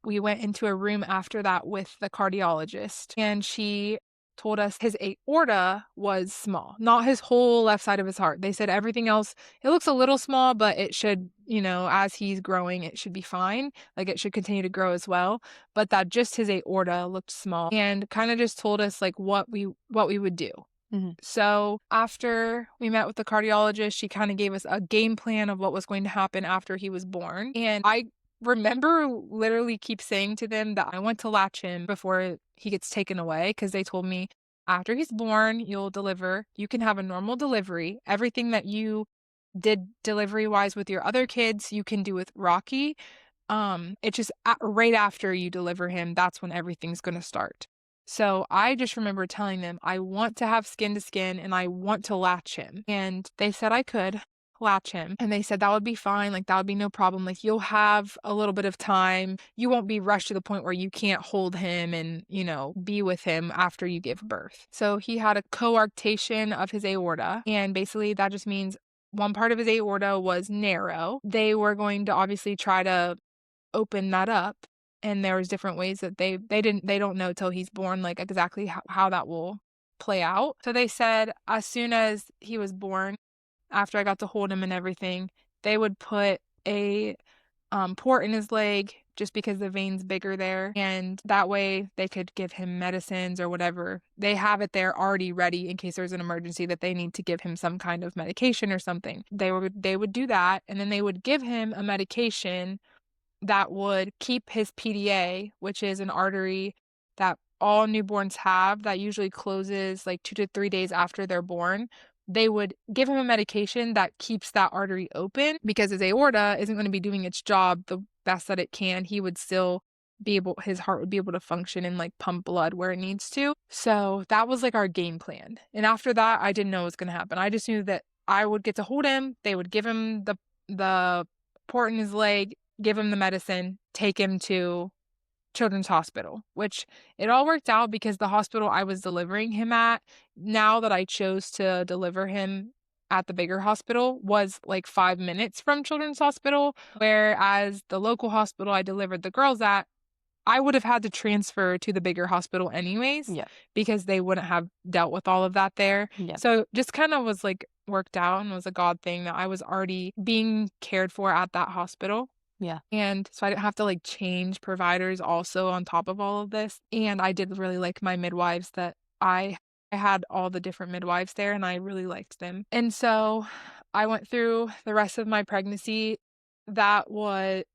We went into a room after that with the cardiologist, and she told us his aorta was small, not his whole left side of his heart. They said everything else, it looks a little small, but it should, as he's growing, it should be fine. Like it should continue to grow as well. But that just his aorta looked small and kind of just told us like what we would do. Mhm. So after we met with the cardiologist, she kind of gave us a game plan of what was going to happen after he was born. And I remember literally keep saying to them that I want to latch him before he gets taken away because they told me after he's born, you'll deliver. You can have a normal delivery. Everything that you did delivery wise with your other kids, you can do with Rocky. It's just right after you deliver him, that's when everything's gonna start. So I just remember telling them, I want to have skin to skin and I want to latch him. And they said I could latch him. And they said that would be fine. Like, that would be no problem. Like, you'll have a little bit of time. You won't be rushed to the point where you can't hold him and, be with him after you give birth. So he had a coarctation of his aorta. And basically, that just means one part of his aorta was narrow. They were going to obviously try to open that up, and there was different ways that they don't know till he's born, like, exactly how that will play out. So they said as soon as he was born, after I got to hold him and everything, they would put a, port in his leg just because the vein's bigger there, and that way they could give him medicines or whatever. They have it there already ready in case there's an emergency that they need to give him some kind of medication or something. They would do that, and then they would give him a medication that would keep his PDA, which is an artery that all newborns have that usually closes like 2 to 3 days after they're born. They would give him a medication that keeps that artery open because his aorta isn't going to be doing its job the best that it can. He would still his heart would be able to function and like pump blood where it needs to. So that was like our game plan. And after that, I didn't know what was going to happen. I just knew that I would get to hold him. They would give him the port in his leg, give him the medicine, take him to Children's Hospital, which it all worked out because the hospital I was delivering him at, now that I chose to deliver him at the bigger hospital, was like 5 minutes from Children's Hospital, whereas the local hospital I delivered the girls at, I would have had to transfer to the bigger hospital anyways Yeah. because they wouldn't have dealt with all of that there. Yeah. So just kind of was like worked out and was a God thing that I was already being cared for at that hospital. Yeah. And so I didn't have to like change providers also on top of all of this. And I did really like my midwives that I had all the different midwives there and I really liked them. And so I went through the rest of my pregnancy. I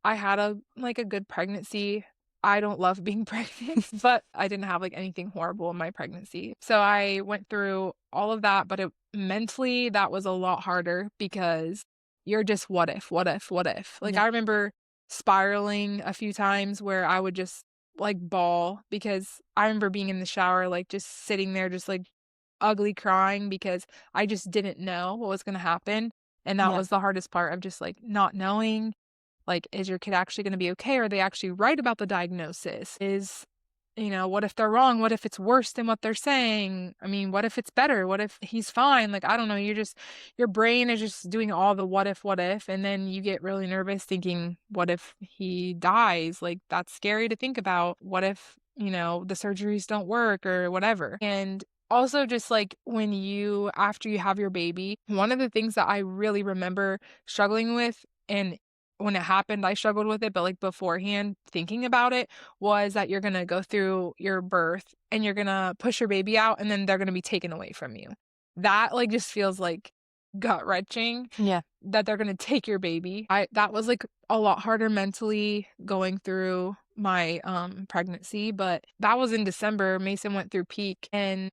had a good pregnancy. I don't love being pregnant, but I didn't have like anything horrible in my pregnancy. So I went through all of that, but mentally that was a lot harder because you're just what if, what if, what if. Like Yeah. I remember spiraling a few times where I would just like bawl because I remember being in the shower, like just sitting there, just like ugly crying because I just didn't know what was going to happen. And that Yeah. was the hardest part of just like not knowing, like, is your kid actually going to be okay? Are they actually right about the diagnosis? what if they're wrong? What if it's worse than what they're saying? I mean, what if it's better? What if he's fine? Like, I don't know. Your brain is just doing all the what if, and then you get really nervous thinking, what if he dies? Like, that's scary to think about. What if, the surgeries don't work or whatever? And also just like after you have your baby, one of the things that I really remember struggling with, and when it happened, I struggled with it, but like beforehand, thinking about it, was that you're gonna go through your birth and you're gonna push your baby out and then they're gonna be taken away from you. That like just feels like gut-wrenching. Yeah. That they're gonna take your baby. That was like a lot harder mentally going through my pregnancy, but that was in December. Mason went through peak, and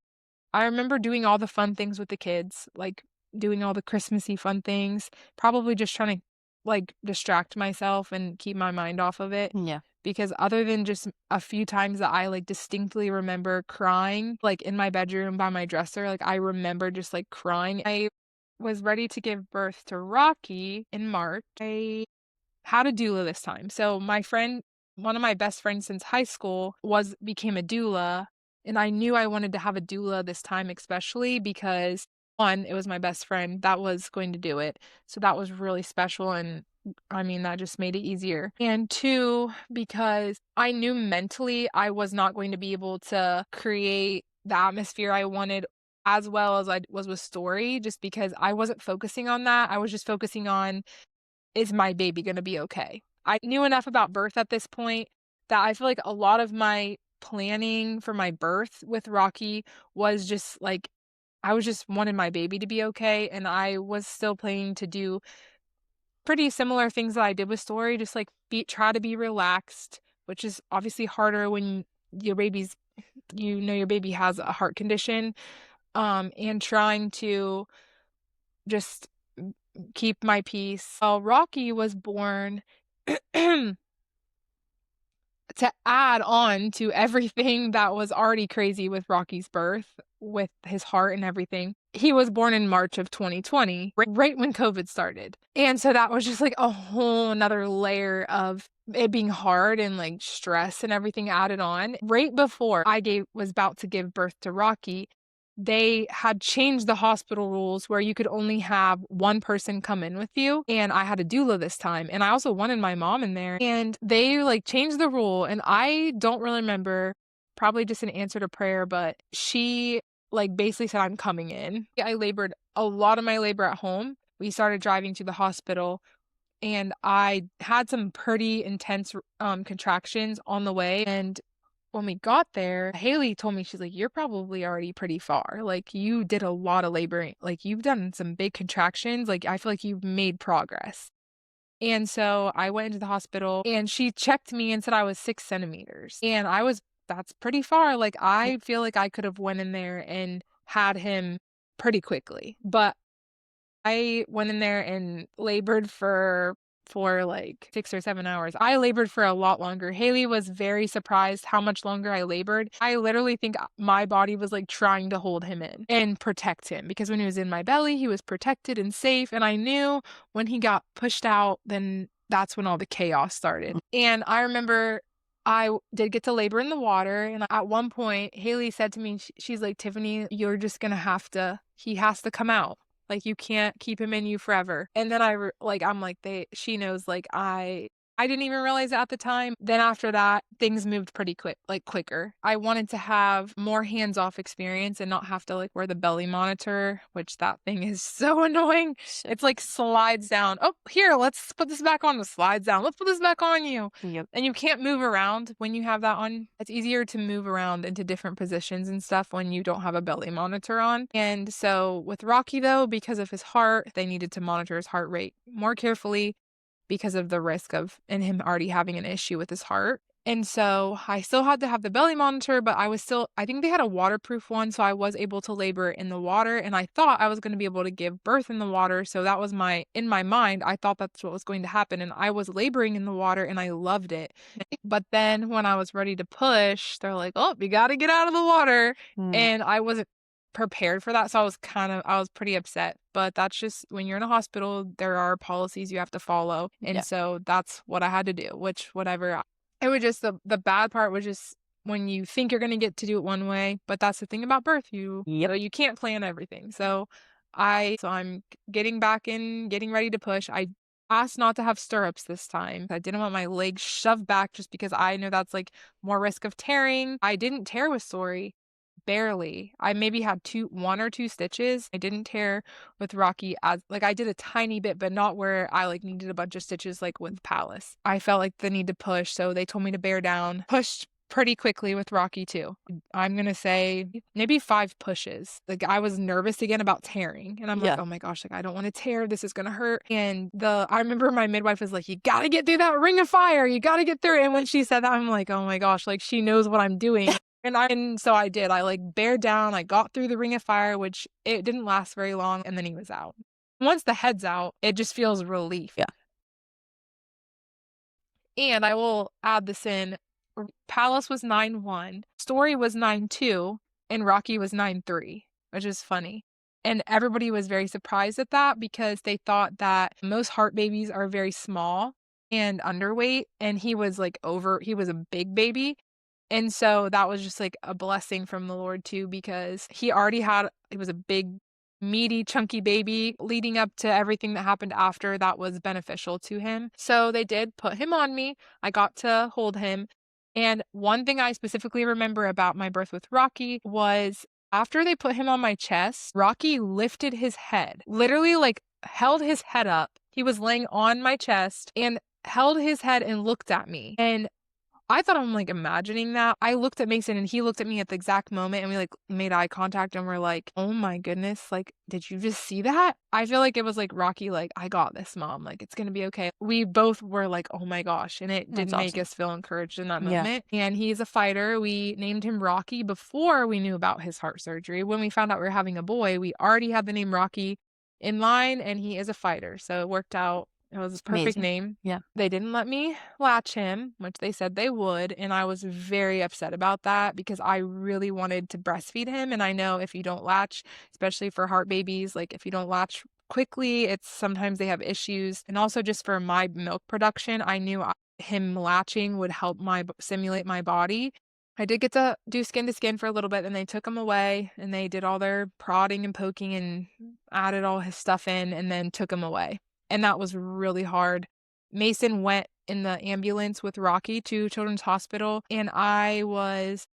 I remember doing all the fun things with the kids, like doing all the Christmassy fun things, probably just trying to like distract myself and keep my mind off of it. Yeah. Because other than just a few times that I like distinctly remember crying, like in my bedroom by my dresser, like I remember just like crying. I was ready to give birth to Rocky in March. I had a doula this time. So one of my best friends since high school became a doula, and I knew I wanted to have a doula this time, especially because one, it was my best friend that was going to do it. So that was really special, and I mean that just made it easier. And two, because I knew mentally I was not going to be able to create the atmosphere I wanted as well as I was with Story, just because I wasn't focusing on that. I was just focusing on, is my baby going to be okay? I knew enough about birth at this point that I feel like a lot of my planning for my birth with Rocky was just like, I was just wanted my baby to be okay. And I was still planning to do pretty similar things that I did with Story, just like try to be relaxed, which is obviously harder when your baby's, your baby has a heart condition, and trying to just keep my peace. Well, Rocky was born to add on to everything that was already crazy with Rocky's birth, with his heart and everything. He was born in March of 2020, right when COVID started. And so that was just like a whole another layer of it being hard and like stress and everything added on. Right before was about to give birth to Rocky, they had changed the hospital rules where you could only have one person come in with you. And I had a doula this time. And I also wanted my mom in there. And they like changed the rule. And I don't really remember, probably just an answer to prayer, but she like basically said, I'm coming in. I labored a lot of my labor at home. We started driving to the hospital, and I had some pretty intense contractions on the way. And when we got there, Haley told me, she's like, you're probably already pretty far. Like, you did a lot of laboring. Like, you've done some big contractions. Like, I feel like you've made progress. And so I went into the hospital, and she checked me and said I was 6 centimeters. And that's pretty far. Like, I feel like I could have went in there and had him pretty quickly. But I went in there and labored for like 6 or 7 hours. I labored for a lot longer. Haley was very surprised how much longer I labored. I literally think my body was like trying to hold him in and protect him, because when he was in my belly, he was protected and safe. And I knew when he got pushed out, then that's when all the chaos started. And I remember I did get to labor in the water. And at one point, Haley said to me, she's like, Tiffany, you're just going to he has to come out. Like, you can't keep him in you forever. And then I'm like, she knows, like, I didn't even realize it at the time. Then after that, things moved pretty quicker. I wanted to have more hands-off experience and not have to like wear the belly monitor, which that thing is so annoying. It's like slides down. Oh, here, let's put this back on. The slides down. Let's put this back on you. Yep. And you can't move around when you have that on. It's easier to move around into different positions and stuff when you don't have a belly monitor on. And so with Rocky, though, because of his heart, they needed to monitor his heart rate more carefully, because of the risk of him already having an issue with his heart. And so I still had to have the belly monitor, but I think they had a waterproof one, so I was able to labor in the water, and I thought I was going to be able to give birth in the water. So that was in my mind, I thought that's what was going to happen, and I was laboring in the water, and I loved it. But then when I was ready to push, they're like, oh, you got to get out of the water. And I wasn't prepared for that, so I was pretty upset. But that's just, when you're in a hospital, there are policies you have to follow, and so that's what I had to do. Which, whatever, it was just the bad part was just when you think you're going to get to do it one way, but that's the thing about birth. You can't plan everything. So I'm getting back in, getting ready to push. I asked not to have stirrups this time. I didn't want my legs shoved back just because I know that's like more risk of tearing. I didn't tear with Sori. Barely. I maybe had one or two stitches. I didn't tear with Rocky, as like I did a tiny bit, but not where I like needed a bunch of stitches like with Palace. I felt like the need to push, so they told me to bear down. Pushed pretty quickly with Rocky too. I'm gonna say maybe 5 pushes. Like I was nervous again about tearing, and I'm like, oh my gosh, like I don't want to tear. This is gonna hurt. And I remember my midwife was like, you gotta get through that ring of fire. You gotta get through it. And when she said that, I'm like, oh my gosh, like she knows what I'm doing. And so I did. I like bared down. I got through the ring of fire, which it didn't last very long, and then he was out. Once the head's out, it just feels relief. Yeah. And I will add this in. Palace was 9-1, Story was 9-2, and Rocky was 9-3, which is funny. And everybody was very surprised at that because they thought that most heart babies are very small and underweight, and he was a big baby. And so that was just like a blessing from the Lord too, because he was a big, meaty, chunky baby leading up to everything that happened after that was beneficial to him. So they did put him on me. I got to hold him. And one thing I specifically remember about my birth with Rocky was after they put him on my chest, Rocky lifted his head, literally like held his head up. He was laying on my chest and held his head and looked at me. And I thought I'm like imagining that. I looked at Mason and he looked at me at the exact moment and we like made eye contact and we're like, oh my goodness, like, did you just see that? I feel like it was like Rocky, like, I got this, mom. Like, it's going to be okay. We both were like, oh my gosh. And it did make us feel encouraged in that moment. And he's a fighter. We named him Rocky before we knew about his heart surgery. When we found out we were having a boy, we already had the name Rocky in line and he is a fighter. So it worked out. It was his perfect name. Yeah. They didn't let me latch him, which they said they would. And I was very upset about that because I really wanted to breastfeed him. And I know if you don't latch, especially for heart babies, like if you don't latch quickly, sometimes they have issues. And also just for my milk production, I knew him latching would help simulate my body. I did get to do skin to skin for a little bit, and they took him away and they did all their prodding and poking and added all his stuff in and then took him away. And that was really hard. Mason went in the ambulance with Rocky to Children's Hospital, and I was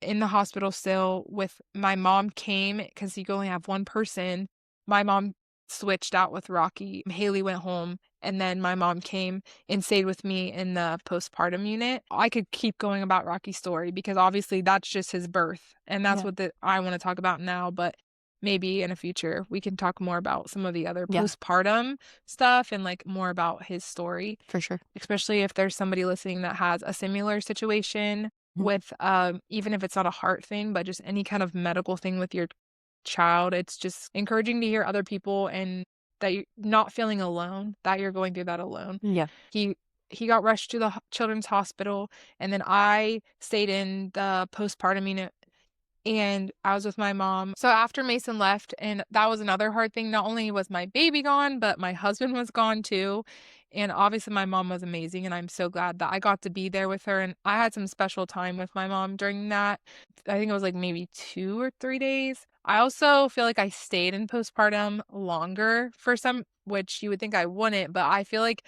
in the hospital still with my mom came because you can only have one person. My mom switched out with Rocky. Haley went home, and then my mom came and stayed with me in the postpartum unit. I could keep going about Rocky's story because obviously that's just his birth, and that's what I want to talk about now, but maybe in a future we can talk more about some of the other postpartum stuff and like more about his story. For sure. Especially if there's somebody listening that has a similar situation with even if it's not a heart thing, but just any kind of medical thing with your child. It's just encouraging to hear other people and that you're not feeling alone, that you're going through that alone. Yeah. He got rushed to the Children's Hospital, and then I stayed in the postpartum unit and I was with my mom. So after Mason left, and that was another hard thing, not only was my baby gone, but my husband was gone too. And obviously my mom was amazing, and I'm so glad that I got to be there with her. And I had some special time with my mom during that. I think it was like maybe 2 or 3 days. I also feel like I stayed in postpartum longer for some, which you would think I wouldn't, but I feel like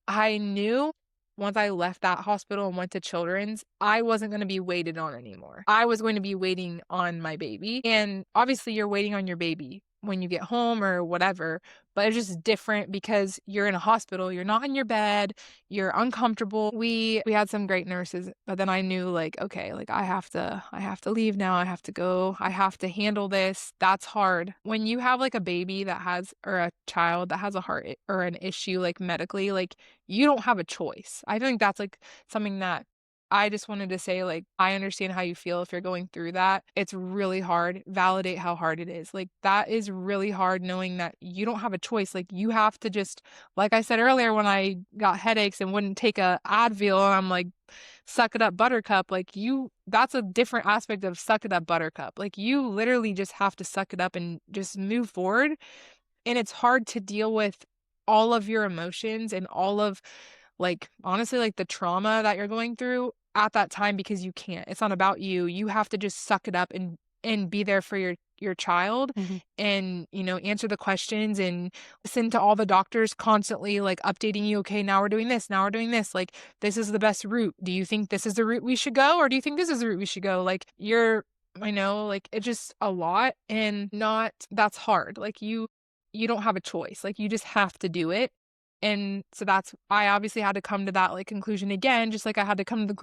I knew once I left that hospital and went to Children's, I wasn't going to be waited on anymore. I was going to be waiting on my baby. And obviously you're waiting on your baby when you get home or whatever, but it's just different because you're in a hospital, you're not in your bed, you're uncomfortable. We had some great nurses, but then I knew like, okay, like I have to leave now. I have to go. I have to handle this. That's hard. When you have like a baby or a child that has a heart or an issue like medically, like you don't have a choice. I think that's like something that I just wanted to say, like, I understand how you feel if you're going through that. It's really hard. Validate how hard it is. Like, that is really hard knowing that you don't have a choice. Like, you have to just, like I said earlier, when I got headaches and wouldn't take a Advil and I'm like, suck it up, buttercup. Like, that's a different aspect of suck it up, buttercup. Like, you literally just have to suck it up and just move forward. And it's hard to deal with all of your emotions and all of, like, honestly, like the trauma that you're going through at that time, because you can't. It's not about you. You have to just suck it up and be there for your child, Mhm. and, answer the questions and listen to all the doctors constantly like updating you. Okay, now we're doing this. Now we're doing this. Like, this is the best route. Do you think this is the route we should go, or do you think this is the route we should go? Like, I know, like, it's just a lot, and not that's hard. Like, you don't have a choice. Like, you just have to do it. And so I obviously had to come to that like conclusion again, just like I had to come to the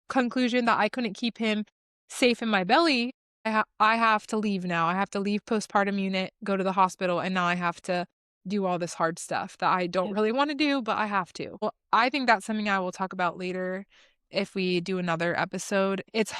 conclusion that I couldn't keep him safe in my belly. I have to leave now. I have to leave postpartum unit, go to the hospital, and now I have to do all this hard stuff that I don't Yep. really want to do, but I have to. Well, I think that's something I will talk about later if we do another episode. It's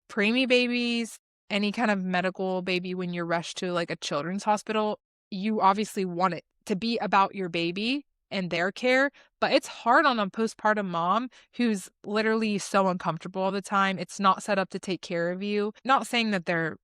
preemie babies, any kind of medical baby, when you're rushed to like a children's hospital, you obviously want it to be about your baby and their care, but it's hard on a postpartum mom who's literally so uncomfortable all the time. It's not set up to take care of you. Not saying that they're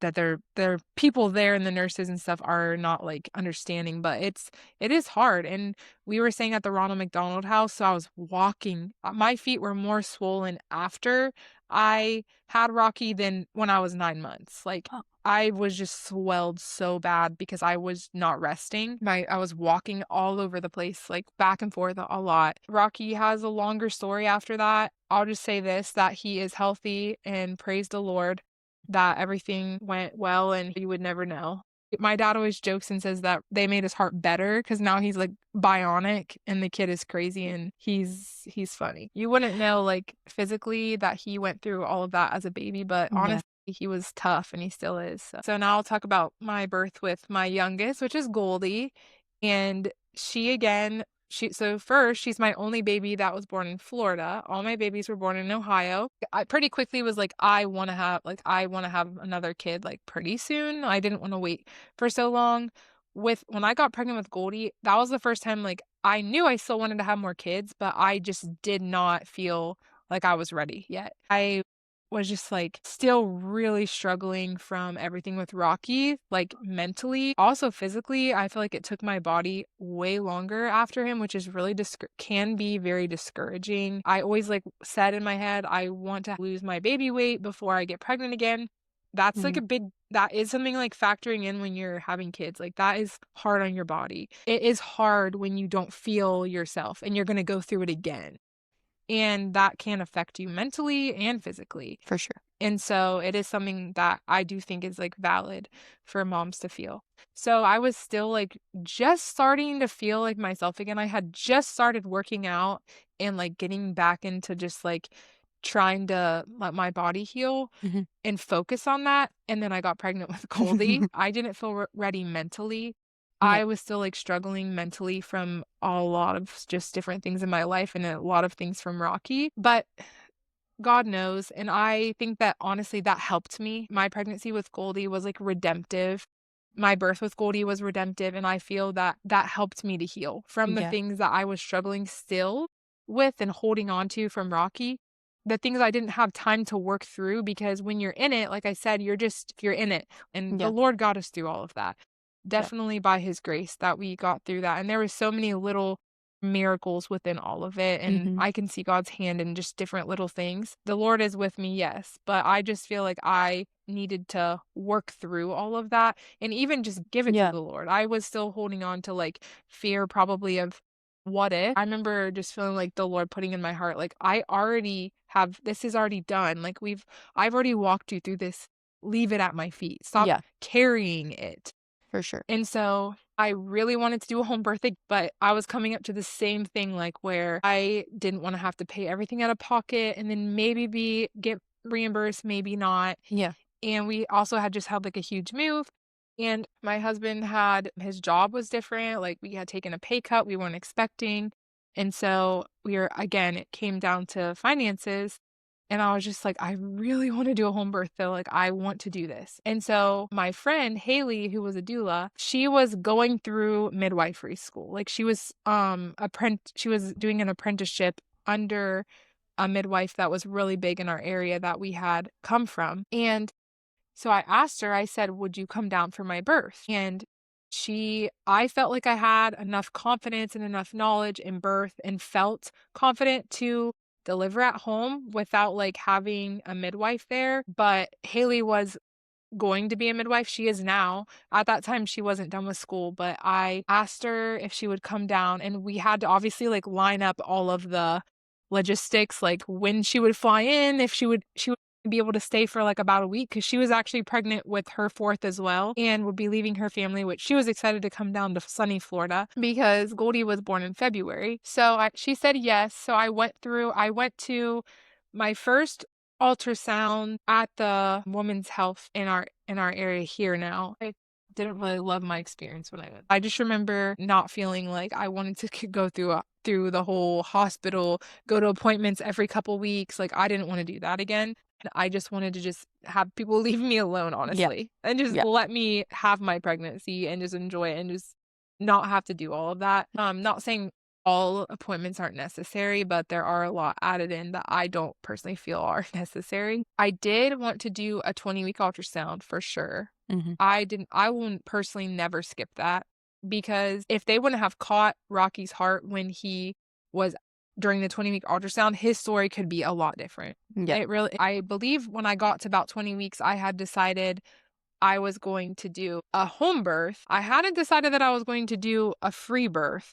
people there and the nurses and stuff are not like understanding, but it is hard. And we were staying at the Ronald McDonald House, so I was walking. My feet were more swollen after I had Rocky than when I was 9 months. Like, Oh. I was just swelled so bad because I was not resting. I was walking all over the place, like back and forth a lot. Rocky has a longer story after that. I'll just say this, that he is healthy, and praise the Lord that everything went well, and you would never know. My dad always jokes and says that they made his heart better because now he's like bionic, and the kid is crazy, and he's funny. You wouldn't know like physically that he went through all of that as a baby, but Yeah. honestly, he was tough, and he still is. So now I'll talk about my birth with my youngest, which is Goldie. And she again, so first, she's my only baby that was born in Florida. All my babies were born in Ohio. I pretty quickly was like, I want to have another kid like pretty soon. I didn't want to wait for so long. When I got pregnant with Goldie, that was the first time like I knew I still wanted to have more kids, but I just did not feel like I was ready yet. I was just like still really struggling from everything with Rocky, like mentally. Also physically, I feel like it took my body way longer after him, which is really can be very discouraging. I always like said in my head, I want to lose my baby weight before I get pregnant again. That's like Mhm. that is something like factoring in when you're having kids. Like, that is hard on your body. It is hard when you don't feel yourself and you're going to go through it again. And that can affect you mentally and physically. For sure. And so it is something that I do think is like valid for moms to feel. So I was still like just starting to feel like myself again. I had just started working out and like getting back into just like trying to let my body heal Mhm. and focus on that. And then I got pregnant with Goldie. I didn't feel ready mentally. Yeah. I was still like struggling mentally from a lot of just different things in my life, and a lot of things from Rocky. But God knows. And I think that honestly, that helped me. My pregnancy with Goldie was like redemptive. My birth with Goldie was redemptive. And I feel that that helped me to heal from the Yeah. things that I was struggling still with and holding on to from Rocky. The things I didn't have time to work through, because when you're in it, like I said, you're in it. And the Yeah. Lord got us through all of that. Yeah. Definitely by his grace that we got through that. And there were so many little miracles within all of it, and Mhm. I can see God's hand in just different little things. The Lord is with me, yes, but I just feel like I needed to work through all of that and even just give it to Yeah. the Lord. I was still holding on to like fear probably of what if. I remember just feeling like the Lord putting in my heart like, I already have this is already done. Like, I've already walked you through this. Leave it at my feet. Stop Yeah. carrying it. For sure. And so I really wanted to do a home birthing, but I was coming up to the same thing, like where I didn't want to have to pay everything out of pocket and then maybe get reimbursed, maybe not. Yeah. And we also had just had like a huge move. And my husband had his job was different. Like, we had taken a pay cut we weren't expecting. And so again, it came down to finances. And I was just like, I really want to do a home birth though. Like, I want to do this. And so my friend Haley, who was a doula, she was going through midwifery school. Like, she was she was doing an apprenticeship under a midwife that was really big in our area that we had come from. And so I asked her, I said, would you come down for my birth? And I felt like I had enough confidence and enough knowledge in birth and felt confident to deliver at home without like having a midwife there. But Haley was going to be a midwife. She is now. At that time, she wasn't done with school, but I asked her if she would come down, and we had to obviously like line up all of the logistics, like when she would fly in, if she would be able to stay for like about a week, because she was actually pregnant with her fourth as well and would be leaving her family, which she was excited to come down to sunny Florida because Goldie was born in February. So she said yes. So I went to my first ultrasound at the Women's Health in our area here now. I didn't really love my experience when I went. I just remember not feeling like I wanted to go through the whole hospital, go to appointments every couple weeks. Like, I didn't want to do that again. And I just wanted to just have people leave me alone, honestly, and just let me have my pregnancy and just enjoy it and just not have to do all of that. Not saying all appointments aren't necessary, but there are a lot added in that I don't personally feel are necessary. I did want to do a 20-week ultrasound for sure. I will personally never skip that, because if they wouldn't have caught Rocky's heart when he was during the 20-week ultrasound, his story could be a lot different. I believe when I got to about 20 weeks, I had decided I was going to do a home birth. I hadn't decided that I was going to do a free birth,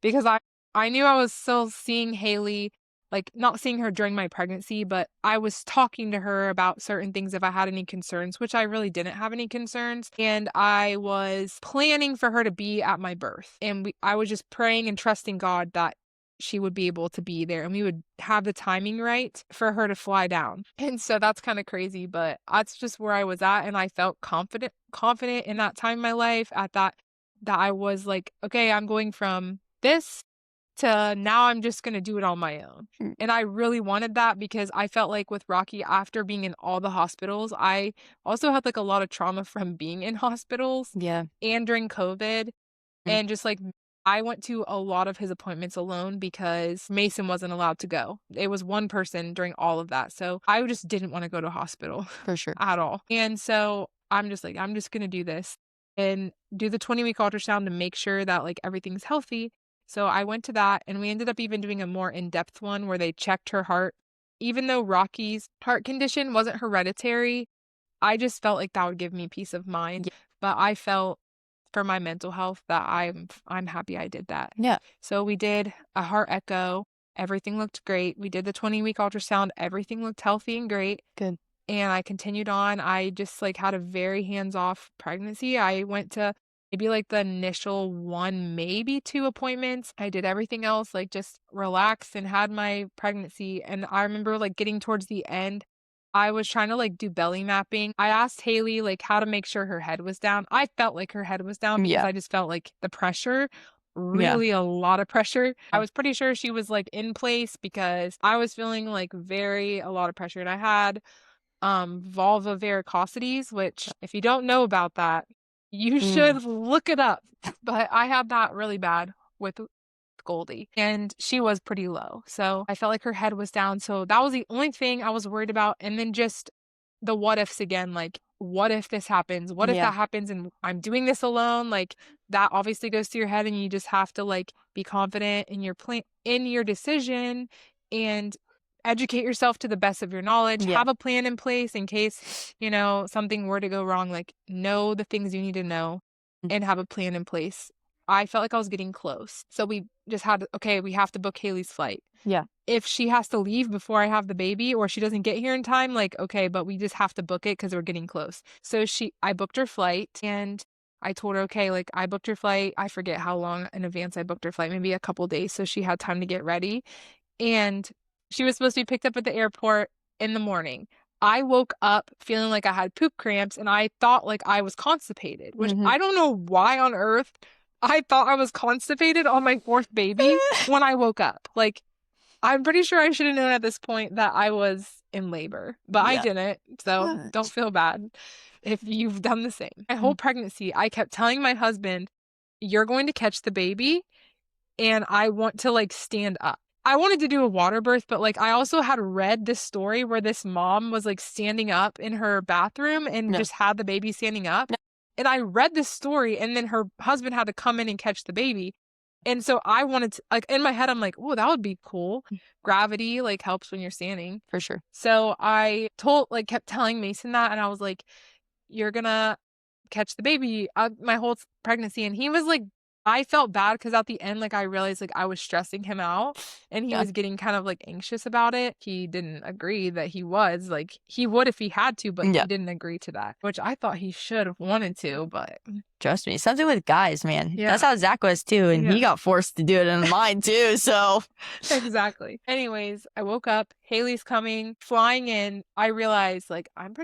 because I knew I was still seeing Haley, like not seeing her during my pregnancy, but I was talking to her about certain things if I had any concerns, which I really didn't have any concerns. And I was planning for her to be at my birth. And I was just praying and trusting God that she would be able to be there and we would have the timing right for her to fly down. And so that's kind of crazy, but that's just where I was at. And I felt confident in that time in my life that I was like, okay, I'm going from this to now I'm just going to do it on my own. And I really wanted that, because I felt like with Rocky, after being in all the hospitals, I also had like a lot of trauma from being in hospitals and during COVID. And just like, I went to a lot of his appointments alone because Mason wasn't allowed to go. It was one person during all of that. So I just didn't want to go to hospital For sure. at all. And so I'm just like, I'm just going to do this and do the 20-week ultrasound to make sure that like everything's healthy. So I went to that, and we ended up even doing a more in-depth one where they checked her heart. Even though Rocky's heart condition wasn't hereditary, I just felt like that would give me peace of mind. But I felt for my mental health that I'm happy I did that. So we did a heart echo. Everything looked great. We did the 20-week ultrasound. Everything looked healthy and great. Good. And I continued on. I just like had a very hands-off pregnancy. I went to maybe like the initial 1, maybe 2 appointments. I did everything else, like just relaxed and had my pregnancy. And I remember like getting towards the end, I was trying to like do belly mapping. I asked Haley like how to make sure her head was down. I felt like her head was down because I just felt like the pressure, really a lot of pressure. I was pretty sure she was like in place because I was feeling like a lot of pressure. And I had vulva varicosities, which if you don't know about that, you should look it up. But I had that really bad with Goldie, and she was pretty low. So I felt like her head was down. So that was the only thing I was worried about. And then just the what ifs again, like, what if this happens? What if that happens and I'm doing this alone? Like, that obviously goes through your head, and you just have to like be confident in your plan, in your decision, and educate yourself to the best of your knowledge. Have a plan in place in case, something were to go wrong. Like, know the things you need to know and have a plan in place. I felt like I was getting close. So we just we have to book Haley's flight. If she has to leave before I have the baby, or she doesn't get here in time, like, okay, but we just have to book it because we're getting close. So I booked her flight, and I told her, okay, like, I booked her flight. I forget how long in advance I booked her flight, maybe a couple days. So she had time to get ready. And she was supposed to be picked up at the airport in the morning. I woke up feeling like I had poop cramps, and I thought like I was constipated, which I don't know why on earth I thought I was constipated on my fourth baby when I woke up. Like, I'm pretty sure I should have known at this point that I was in labor, but I didn't. So don't feel bad if you've done the same. My whole pregnancy, I kept telling my husband, you're going to catch the baby, and I want to like stand up. I wanted to do a water birth, but like I also had read this story where this mom was like standing up in her bathroom and just had the baby standing up. And I read this story, and then her husband had to come in and catch the baby. And so I wanted to, like, in my head, I'm like, oh, that would be cool. Gravity, like, helps when you're standing. For sure. So I kept telling Mason that, and I was like, you're gonna catch the baby my whole pregnancy. And he was like, I felt bad because at the end, like, I realized like I was stressing him out and he Yeah. was getting kind of like anxious about it. He didn't agree that he was like, he would if he had to, but Yeah. he didn't agree to that, which I thought he should have wanted to, but Trust me, something with guys, man. Yeah. That's how Zach was too, and he Yeah. got forced to do it in mine too. So Exactly. Anyways, I woke up, Haley's coming, flying in. I realized like I'm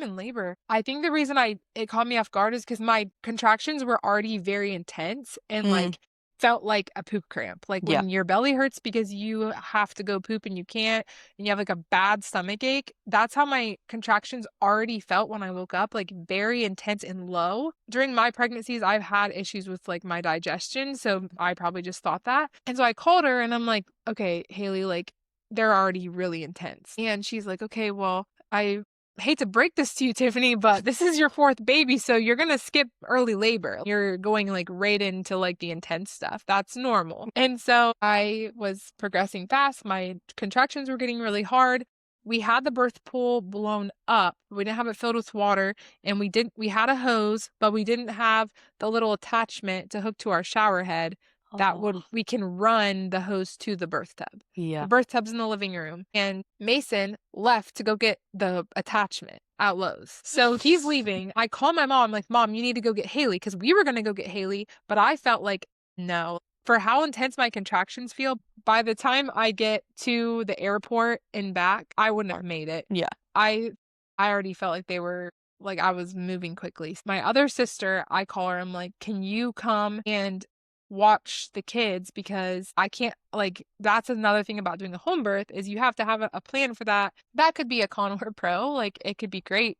in labor. I think the reason it caught me off guard is because my contractions were already very intense and like felt like a poop cramp. Like Yeah. when your belly hurts because you have to go poop and you can't, and you have like a bad stomach ache. That's how my contractions already felt when I woke up, like very intense and low. During my pregnancies, I've had issues with like my digestion, so I probably just thought that. And so I called her and I'm like, okay, Haley, like they're already really intense. And she's like, okay, well, I hate to break this to you, Tiffany, but this is your fourth baby, so you're gonna skip early labor. You're going like right into like the intense stuff. That's normal. And so I was progressing fast. My contractions were getting really hard. We had the birth pool blown up. We didn't have it filled with water, and we had a hose, but we didn't have the little attachment to hook to our shower head that we can run the hose to the birth tub. Yeah. The birth tub's in the living room, and Mason left to go get the attachment at Lowe's. So he's leaving. I call my mom, like, Mom, you need to go get Haley, because we were going to go get Haley, but I felt like, no. For how intense my contractions feel, by the time I get to the airport and back, I wouldn't have made it. Yeah. I already felt like they were, like, I was moving quickly. My other sister, I call her, I'm like, can you come and watch the kids, because I can't, like, that's another thing about doing a home birth is you have to have a plan for that. That could be a con or pro. Like, it could be great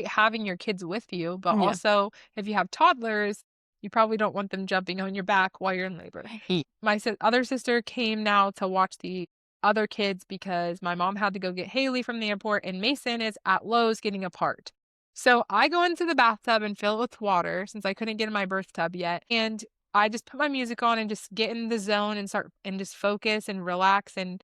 having your kids with you, but also if you have toddlers, you probably don't want them jumping on your back while you're in labor. My other sister came now to watch the other kids because my mom had to go get Haley from the airport and Mason is at Lowe's getting a part. So I go into the bathtub and fill it with water since I couldn't get in my birth tub yet. And I just put my music on and just get in the zone and start and just focus and relax and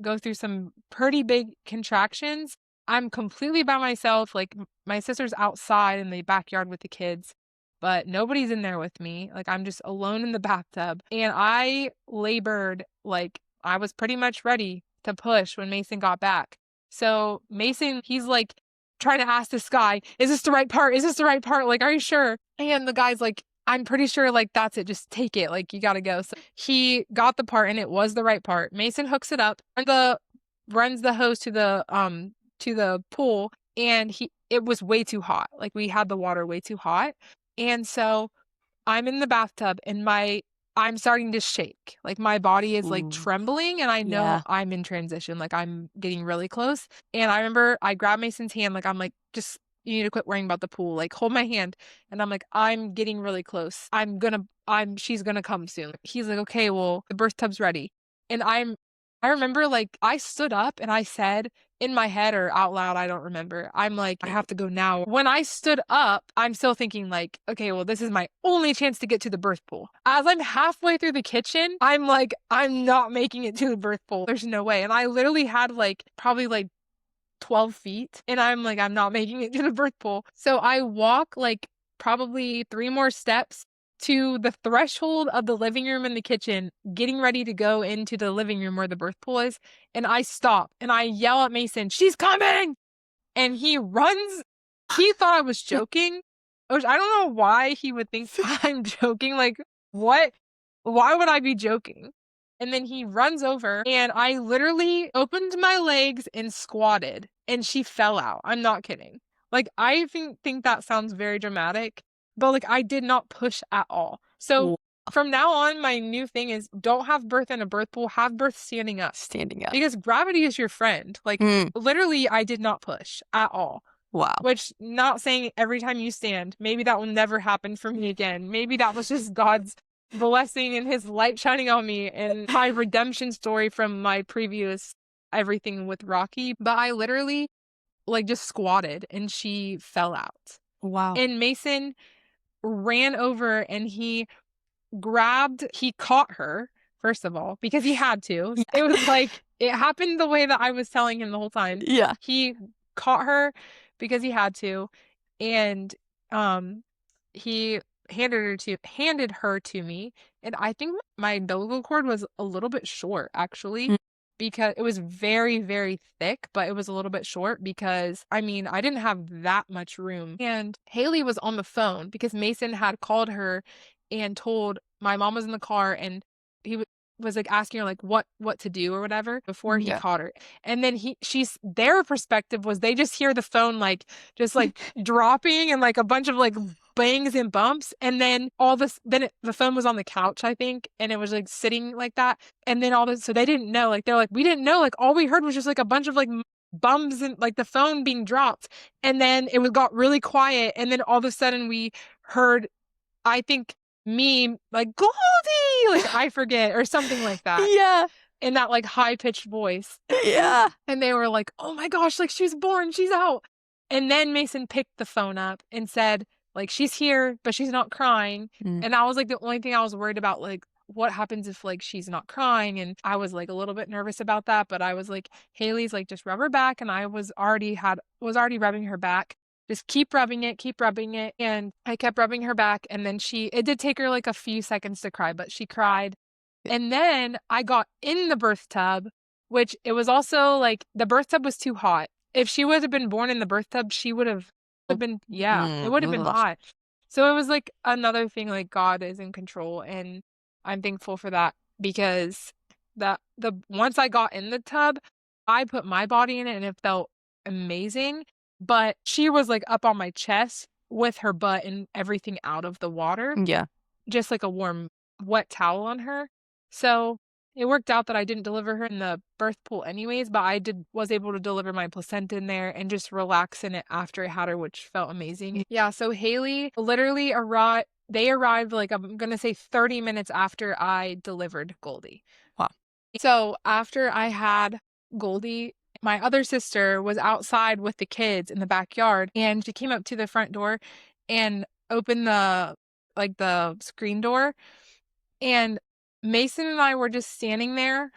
go through some pretty big contractions. I'm completely by myself. Like, my sister's outside in the backyard with the kids, but nobody's in there with me. Like, I'm just alone in the bathtub, and I labored like I was pretty much ready to push when Mason got back. So Mason, he's like trying to ask this guy, is this the right part? Is this the right part? Like, are you sure? And the guy's like, I'm pretty sure, like, that's it. Just take it. Like, you gotta go. So he got the part and it was the right part. Mason hooks it up and runs the hose to the pool, and it was way too hot. Like, we had the water way too hot. And so I'm in the bathtub and I'm starting to shake. Like, my body is like trembling, and I know I'm in transition. Like, I'm getting really close. And I remember I grabbed Mason's hand. Like, I'm like, just, you need to quit worrying about the pool. Like, hold my hand. And I'm like, I'm getting really close. She's gonna come soon. He's like, okay, well, the birth tub's ready. And I remember, like, I stood up and I said in my head or out loud, I don't remember, I'm like, I have to go now. When I stood up, I'm still thinking like, okay, well, this is my only chance to get to the birth pool. As I'm halfway through the kitchen, I'm like, I'm not making it to the birth pool. There's no way. And I literally had like probably like 12 feet, and I'm like, I'm not making it to the birth pool. So I walk like probably 3 more steps to the threshold of the living room and the kitchen, getting ready to go into the living room where the birth pool is. And I stop and I yell at Mason, she's coming. And he runs. He thought I was joking, which I don't know why he would think I'm joking. Like, what? Why would I be joking? And then he runs over and I literally opened my legs and squatted and she fell out. I'm not kidding. Like, I think that sounds very dramatic, but like, I did not push at all. So from now on, my new thing is don't have birth in a birth pool, have birth standing up. Standing up. Because gravity is your friend. Like, literally, I did not push at all. Wow. Which, not saying every time you stand, maybe that will never happen for me again. Maybe that was just God's blessing and his light shining on me and my redemption story from my previous everything with Rocky. But I literally, like, just squatted and she fell out. Wow. And Mason ran over and he he caught her, first of all, because he had to. It was like, it happened the way that I was telling him the whole time. Yeah. He caught her because he had to, and he handed her to me, and I think my umbilical cord was a little bit short, actually. Because it was very, very thick, but it was a little bit short because, I mean, I didn't have that much room. And Haley was on the phone because Mason had called her and told my mom was in the car, and he was like asking her like what to do or whatever before he caught her. And then their perspective was they just hear the phone like just like dropping and like a bunch of like bangs and bumps, and then the phone was on the couch, I think, and it was like sitting like that, and then so they didn't know, like they're like, we didn't know, like all we heard was just like a bunch of like bums and like the phone being dropped, and then it got really quiet, and then all of a sudden we heard, I think, me like, Goldie, like I forget, or something like that. Yeah. In that like high-pitched voice. Yeah. And they were like, oh my gosh, like she's born, she's out. And then Mason picked the phone up and said, like, she's here, but she's not crying. And I was like, the only thing I was worried about, like, what happens if like she's not crying? And I was like a little bit nervous about that, but I was like, Haley's like, just rub her back. And I was already rubbing her back. Just keep rubbing it. And I kept rubbing her back. And then it did take her like a few seconds to cry, but she cried. And then I got in the birth tub, which it was also like the birth tub was too hot. If she would have been born in the birth tub, she would have been, it would have been hot. So it was like another thing, like God is in control, and I'm thankful for that, because once I got in the tub, I put my body in it and it felt amazing. But she was like up on my chest with her butt and everything out of the water. Yeah. Just like a warm, wet towel on her. So it worked out that I didn't deliver her in the birth pool anyways, but I was able to deliver my placenta in there and just relax in it after I had her, which felt amazing. Yeah, so Haley literally arrived like, I'm going to say 30 minutes after I delivered Goldie. Wow. So after I had Goldie, my other sister was outside with the kids in the backyard, and she came up to the front door and opened the screen door, and Mason and I were just standing there.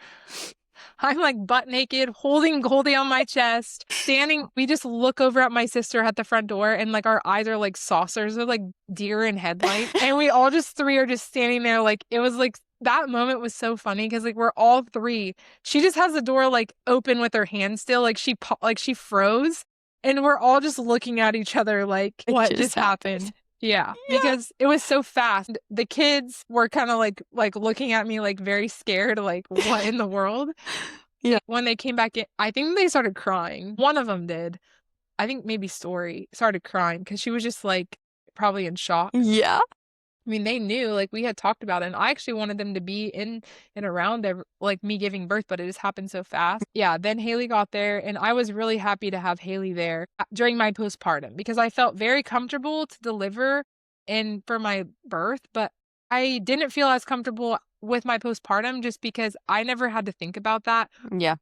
I'm like butt naked, holding Goldie on my chest, standing. We just look over at my sister at the front door, and like our eyes are like saucers of like deer in headlights. And we all three are just standing there. Like, it was like, that moment was so funny because like we're all three. She just has the door like open with her hand still, like she froze, and we're all just looking at each other like, what just happened? Yeah, because it was so fast. The kids were kind of like looking at me like very scared, like, what in the world? Yeah. When they came back in, I think they started crying. One of them did. I think maybe Story started crying because she was just like probably in shock. Yeah. I mean, they knew, like, we had talked about it, and I actually wanted them to be in and around like me giving birth, but it just happened so fast. Yeah, then Haley got there, and I was really happy to have Haley there during my postpartum because I felt very comfortable to deliver and for my birth, but I didn't feel as comfortable with my postpartum just because I never had to think about that. Yeah.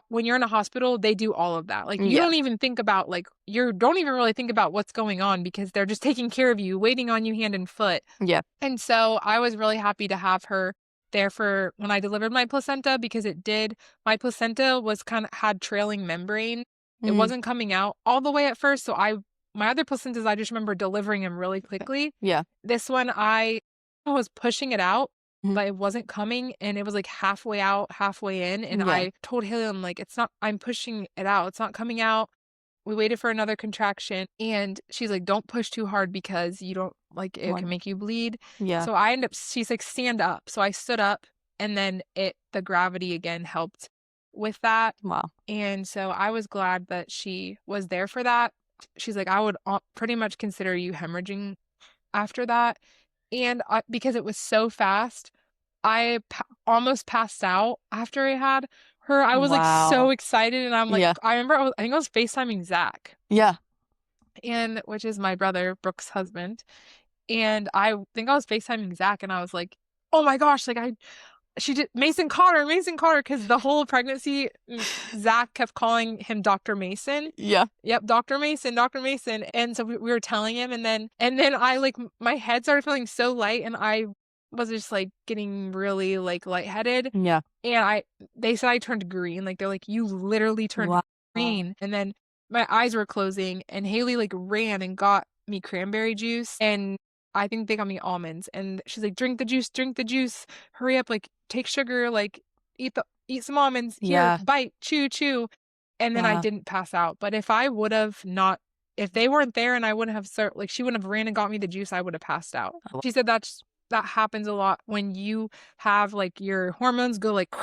When you're in a hospital, they do all of that. Like, you don't even think about, like, you don't even really think about what's going on because they're just taking care of you, waiting on you hand and foot. Yeah. And so I was really happy to have her there for when I delivered my placenta, because my placenta had trailing membrane. It wasn't coming out all the way at first. So my other placentas, I just remember delivering them really quickly. Yeah. This one, I was pushing it out, but it wasn't coming, and it was like halfway out, halfway in, and I told Haley, I'm like, I'm pushing it out, it's not coming out. We waited for another contraction, and she's like, don't push too hard because you don't, like, it can make you bleed. Yeah. So she's like, stand up. So I stood up, and then the gravity again helped with that. Wow. And so I was glad that she was there for that. She's like, I would pretty much consider you hemorrhaging after that. And because it was so fast, I almost passed out after I had her. I was like so excited, and I'm like, I remember I think I was FaceTiming Zach. Yeah. And which is my brother Brooke's husband. And I think I was FaceTiming Zach, and I was like, oh my gosh, like Mason caught her, because the whole pregnancy, Zach kept calling him Dr. Mason. Yeah. Yep, Dr. Mason. And so we were telling him, and then I, like, my head started feeling so light, and I was just like getting really like lightheaded. Yeah. And they said I turned green. Like, they're like, you literally turned Wow. green. And then my eyes were closing, and Haley like ran and got me cranberry juice, and I think they got me almonds. And she's like, drink the juice, hurry up, like take sugar, like eat some almonds, here, Yeah. bite, chew. And then I Wow. didn't pass out. But if I would have not, if they weren't there and I wouldn't have like she wouldn't have ran and got me the juice, I would have passed out. Oh. She said that happens a lot when you have like your hormones go like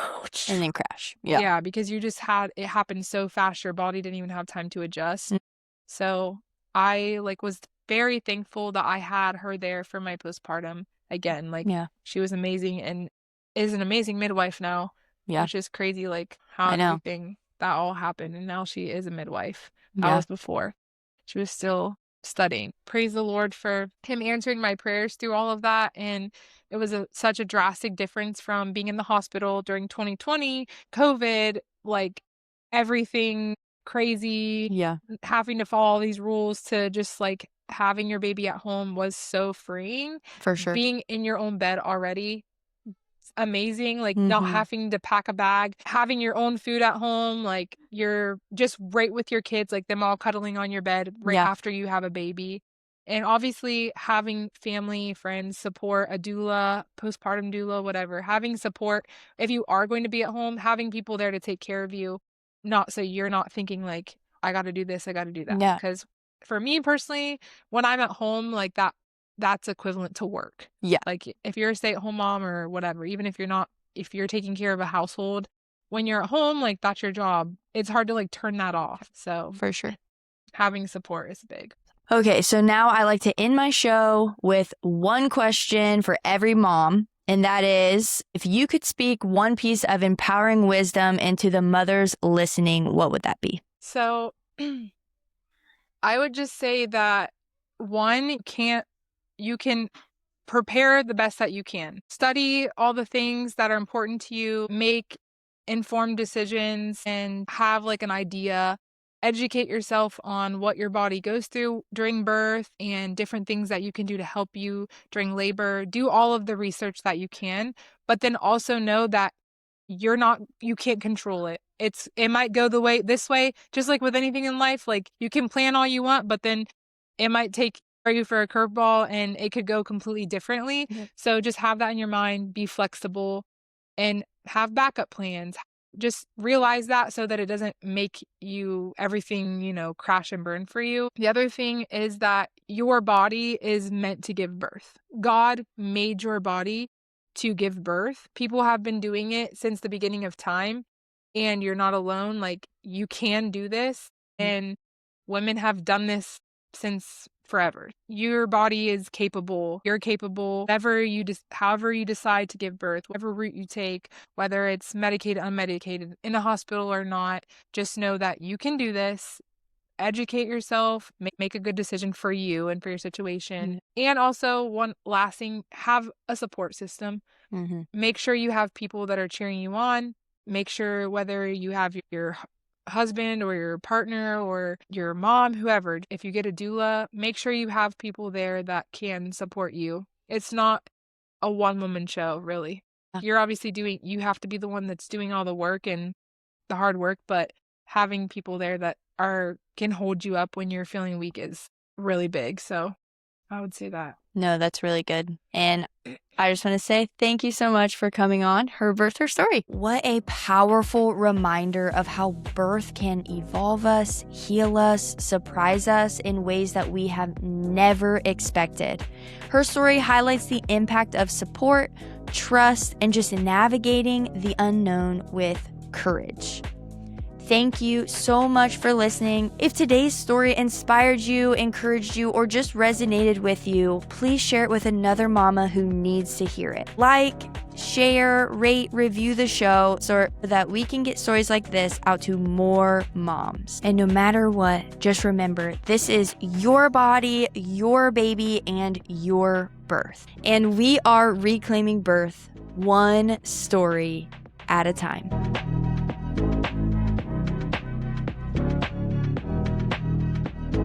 And then crash. Yeah. yeah, because you just had it happen so fast, your body didn't even have time to adjust. Mm. So I like was very thankful that I had her there for my postpartum again. Like, Yeah. she was amazing and is an amazing midwife now. Yeah. Which is crazy, like how I know. everything that all happened, and now she is a midwife. That Yeah. was before. She was still studying. Praise the Lord for him answering my prayers through all of that. And it was such a drastic difference from being in the hospital during 2020, COVID, like everything crazy, Yeah. having to follow all these rules, to just like having your baby at home was so freeing. For sure. Being in your own bed already, amazing. Like, not Mhm. having to pack a bag, having your own food at home, like you're just right with your kids, like them all cuddling on your bed right Yeah. after you have a baby. And obviously having family, friends, support, a doula, postpartum doula, whatever, having support. If you are going to be at home, having people there to take care of you, not so you're not thinking like, I got to do this, I got to do that. Yeah. Because for me personally, when I'm at home, like that's equivalent to work. Yeah. Like, if you're a stay-at-home mom or whatever, even if you're not, if you're taking care of a household, when you're at home, like that's your job. It's hard to like turn that off. So For sure. having support is big. Okay, so now I like to end my show with one question for every mom. And that is, if you could speak one piece of empowering wisdom into the mothers listening, what would that be? So I would just say that one, you can prepare the best that you can. Study all the things that are important to you, make informed decisions, and have like an idea. Educate yourself on what your body goes through during birth and different things that you can do to help you during labor. Do all of the research that you can, but then also know that you can't control it. It might go this way, just like with anything in life. Like, you can plan all you want, but then it might throw you for a curveball and it could go completely differently. Yeah. So just have that in your mind, be flexible, and have backup plans. Just realize that so that it doesn't make everything, crash and burn for you. The other thing is that your body is meant to give birth. God made your body to give birth. People have been doing it since the beginning of time, and you're not alone. Like, you can do this, and women have done this since forever. Your body is capable. You're capable. However you decide to give birth, whatever route you take, whether it's medicated, unmedicated, in a hospital or not, just know that you can do this. Educate yourself, make a good decision for you and for your situation. And also, one last thing, have a support system. Mm-hmm. Make sure you have people that are cheering you on. Make sure, whether you have your husband or your partner or your mom, whoever, if you get a doula, make sure you have people there that can support you. It's not a one-woman show, really. You're obviously you have to be the one that's doing all the work and the hard work, but having people there that can hold you up when you're feeling weak is really big. So I would say that. No, that's really good. And I just want to say thank you so much for coming on Her Birth, Her Story. What a powerful reminder of how birth can evolve us, heal us, surprise us in ways that we have never expected. Her story highlights the impact of support, trust, and just navigating the unknown with courage. Thank you so much for listening. If today's story inspired you, encouraged you, or just resonated with you, please share it with another mama who needs to hear it. Like, share, rate, review the show so that we can get stories like this out to more moms. And no matter what, just remember, this is your body, your baby, and your birth. And we are reclaiming birth one story at a time.